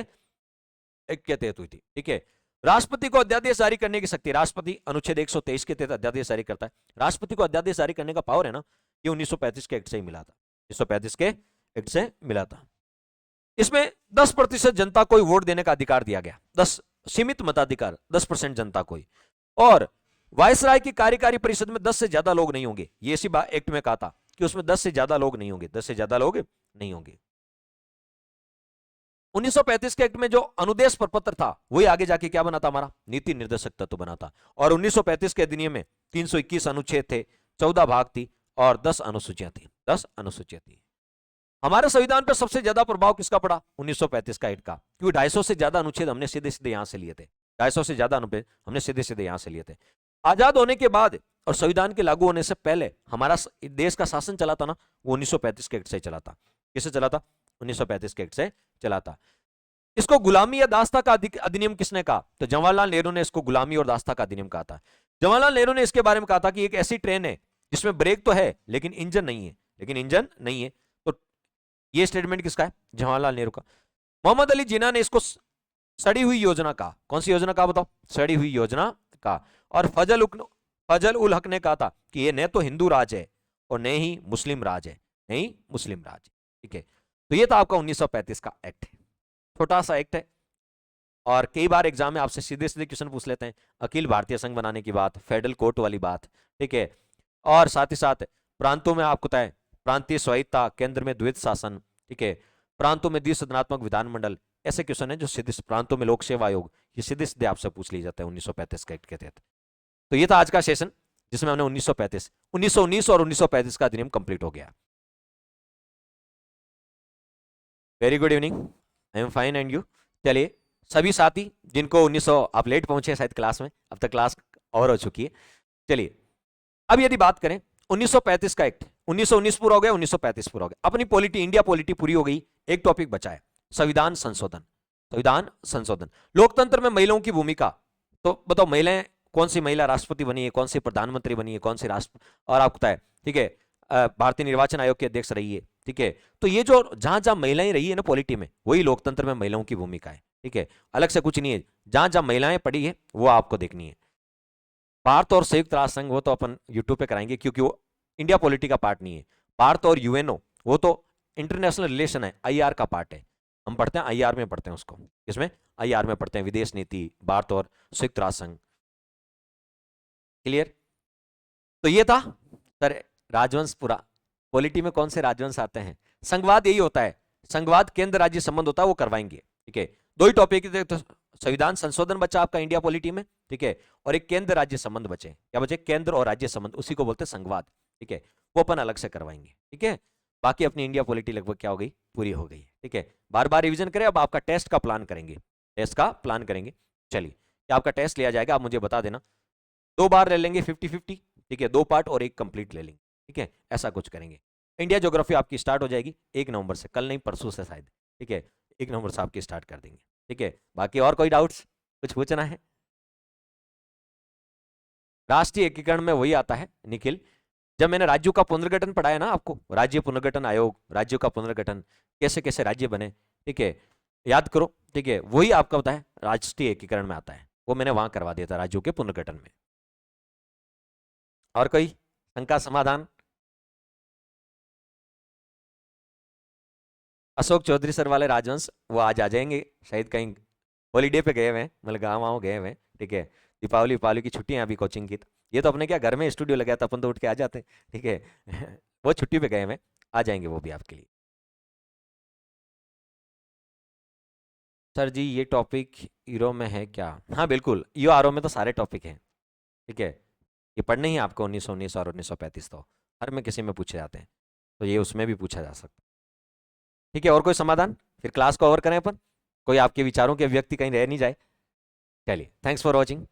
एक्ट के तहत हुई थी। ठीक है। राष्ट्रपति को अध्यादेश जारी करने की शक्ति, राष्ट्रपति अनुच्छेद 123 के तहत अध्यादेश जारी करता है। राष्ट्रपति को अध्यादेश जारी करने का पावर है ना, ये 1935 के एक्ट से ही मिला था। 1935 के एक्ट से मिला था। इसमें 10% जनता को वोट देने का अधिकार दिया गया। 10 सीमित मताधिकार, 10% जनता को। और वायसराय की कार्यकारी परिषद में 10 से ज्यादा लोग नहीं होंगे। ये इसी एक्ट में कहा था कि उसमें 10 से ज्यादा लोग नहीं होंगे। 10 से ज्यादा लोग नहीं होंगे। 1935 के एक्ट में जो अनुदेश प्रपत्र था वही आगे जाके क्या बना था? हमारा नीति निर्देशक तत्व बना था। और 1935 के अधिनियम में 321 अनुच्छेद थे, 14 भाग थी और 10 अनुसूचियां थी। 10 अनुसूचियां थी। हमारे संविधान पर सबसे ज्यादा प्रभाव किसका पड़ा? 1935 का एक्ट का, क्योंकि 250 से ज्यादा अनुच्छेद हमने सीधे सीधे यहां से लिए थे। 250 से ज्यादा अनुच्छेद हमने सीधे सीधे यहां से लिए थे। आजाद होने के बाद और संविधान के लागू होने से पहले हमारा देश का शासन चला था ना, वो 1935 के एक्ट से चला था। किससे चला था? 1935 के एक्ट से चला था। इसको गुलामी या दास्ता का अधिनियम किसने कहा? तो जवाहरलाल नेहरू ने इसको गुलामी और दास्ता का अधिनियम कहा था। जवाहरलाल नेहरू ने इसके बारे में कहा था कि एक ऐसी ट्रेन है जिसमें ब्रेक तो है लेकिन इंजन नहीं है, लेकिन इंजन नहीं है। तो ये स्टेटमेंट किसका है? जवाहरलाल नेहरू का। मोहम्मद अली जिन्ना ने इसको सड़ी हुई योजना कहा। कौन सी योजना का बताओ? सड़ी हुई योजना का। और फजल उल हक ने कहा था कि ये न तो हिंदू राज है और न ही मुस्लिम राज है, नहीं मुस्लिम राज। ठीक है। तो ये था आपका 1935 का एक्ट है। छोटा सा एक्ट है और कई बार एग्जाम में आपसे सीधे सीधे क्वेश्चन पूछ लेते हैं। अखिल भारतीय संघ बनाने की बात, फेडरल कोर्ट वाली बात, ठीक है, और साथ ही साथ प्रांतों में आपको तय प्रांतीय स्वायत्ता, केंद्र में द्वैत शासन, ठीक है, प्रांतों में द्विसदनात्मक विधानमंडल, ऐसे क्वेश्चन है जो सीधे प्रांतों में लोक सेवा आयोग, ये सीधे सीधे आपसे पूछ लिया जाता है 1935 के एक्ट के तहत। तो ये था आज का सेशन जिसमें हमने 1935, 1919 और 1935 का अधिनियम कंप्लीट हो गया। Very good evening, I am fine and you. चलिए सभी साथी जिनको 1900 आप लेट पहुंचे शायद क्लास में, अब तक क्लास ओवर हो चुकी है। चलिए अब यदि बात करें 1935 का एक्ट, 1919 पूरा हो गया, 1935 पूरा हो गया, अपनी पॉलिटी इंडिया पॉलिटी पूरी हो गई। एक टॉपिक बचा है, संविधान संशोधन। संविधान संशोधन, लोकतंत्र में महिलाओं की भूमिका। तो बताओ महिलाएं, कौन सी महिला राष्ट्रपति बनी है, कौन सी प्रधानमंत्री बनी है, कौन सी राष्ट्र, और आपको पता है, ठीक है, भारतीय निर्वाचन आयोग के अध्यक्ष रही है। ठीक है। तो ये जो जहां जहां महिलाएं रही है ना पॉलिटी में, वही लोकतंत्र में महिलाओं की भूमिका है। ठीक है, अलग से कुछ नहीं है। जहां जहां महिलाएं पड़ी है वो आपको देखनी है। भारत और संयुक्त राष्ट्र संघ वो तो अपन यूट्यूब पे कराएंगे क्योंकि वो इंडिया पॉलिटी का पार्ट नहीं है। भारत और यूएनओ वो तो इंटरनेशनल रिलेशन है, आईआर का पार्ट है। हम पढ़ते हैं आईआर में, पढ़ते हैं उसको, इसमें आईआर में पढ़ते हैं, विदेश नीति, भारत और संयुक्त राष्ट्र संघ। क्लियर? तो ये था सर राजवंश पूरा। पॉलिटी में कौन से राजवंश आते हैं? संघवाद यही होता है, संघवाद केंद्र राज्य संबंध होता है, वो करवाएंगे। ठीक है, दो ही टॉपिक, तो संविधान संशोधन बचा आपका इंडिया पॉलिटी में, ठीक है, और एक केंद्र राज्य संबंध बचे। क्या बचे? केंद्र और राज्य संबंध, उसी को बोलते हैं संघवाद। ठीक है, वो अपन अलग से करवाएंगे। ठीक है, बाकी अपनी इंडिया पॉलिटी लगभग क्या हो गई? पूरी हो गई। ठीक है, बार बार रिवीजन करें। अब आपका टेस्ट का प्लान करेंगे, टेस्ट का प्लान करेंगे। चलिए आपका टेस्ट लिया जाएगा, आप मुझे बता देना। 2 बार ले लेंगे 50-50, ठीक है, 2 पार्ट और 1 कंप्लीट ले लेंगे। ठीक है, ऐसा कुछ करेंगे। इंडिया ज्योग्राफी आपकी स्टार्ट हो जाएगी 1 नवंबर से, कल नहीं परसों से शायद। ठीक है, 1 नवंबर से आपकी स्टार्ट कर देंगे। ठीक है, बाकी और कोई डाउट्स, कुछ पूछना है? राष्ट्रीय एकीकरण में वही आता है निखिल, जब मैंने राज्यों का पुनर्गठन पढ़ाया ना आपको, राज्य पुनर्गठन आयोग, राज्यों का पुनर्गठन, कैसे कैसे राज्य बने, ठीक है, याद करो। ठीक है, वही आपका होता है राष्ट्रीय एकीकरण में आता है, वो मैंने वहां करवा दिया था राज्यों के पुनर्गठन में। और कोई शंका समाधान? अशोक चौधरी सर वाले राजवंश वो आज आ जाएंगे शायद, कहीं हॉलीडे पे गए हुए हैं, मतलब गाँव वाँव गए हुए हैं। ठीक है, दीपावली उपावली की छुट्टियां अभी कोचिंग की, ये तो अपने क्या घर में स्टूडियो लगा था, अपन तो उठ के आ जाते हैं। ठीक है वो छुट्टी पे गए हुए हैं, आ जाएंगे वो भी आपके लिए। सर जी ये टॉपिक ईरो में है क्या? हाँ बिल्कुल, ईओ आर ओ में तो सारे टॉपिक हैं। ठीक है, ये पढ़ने ही आपको 1919 और 1935 तो हर में किसी में पूछे जाते हैं। तो ये उसमें भी पूछा जा सकता है। ठीक है, और कोई समाधान? फिर क्लास को ओवर करें अपन, कोई आपके विचारों की अभिव्यक्ति कहीं रह नहीं जाए। चलिए, थैंक्स फॉर वॉचिंग।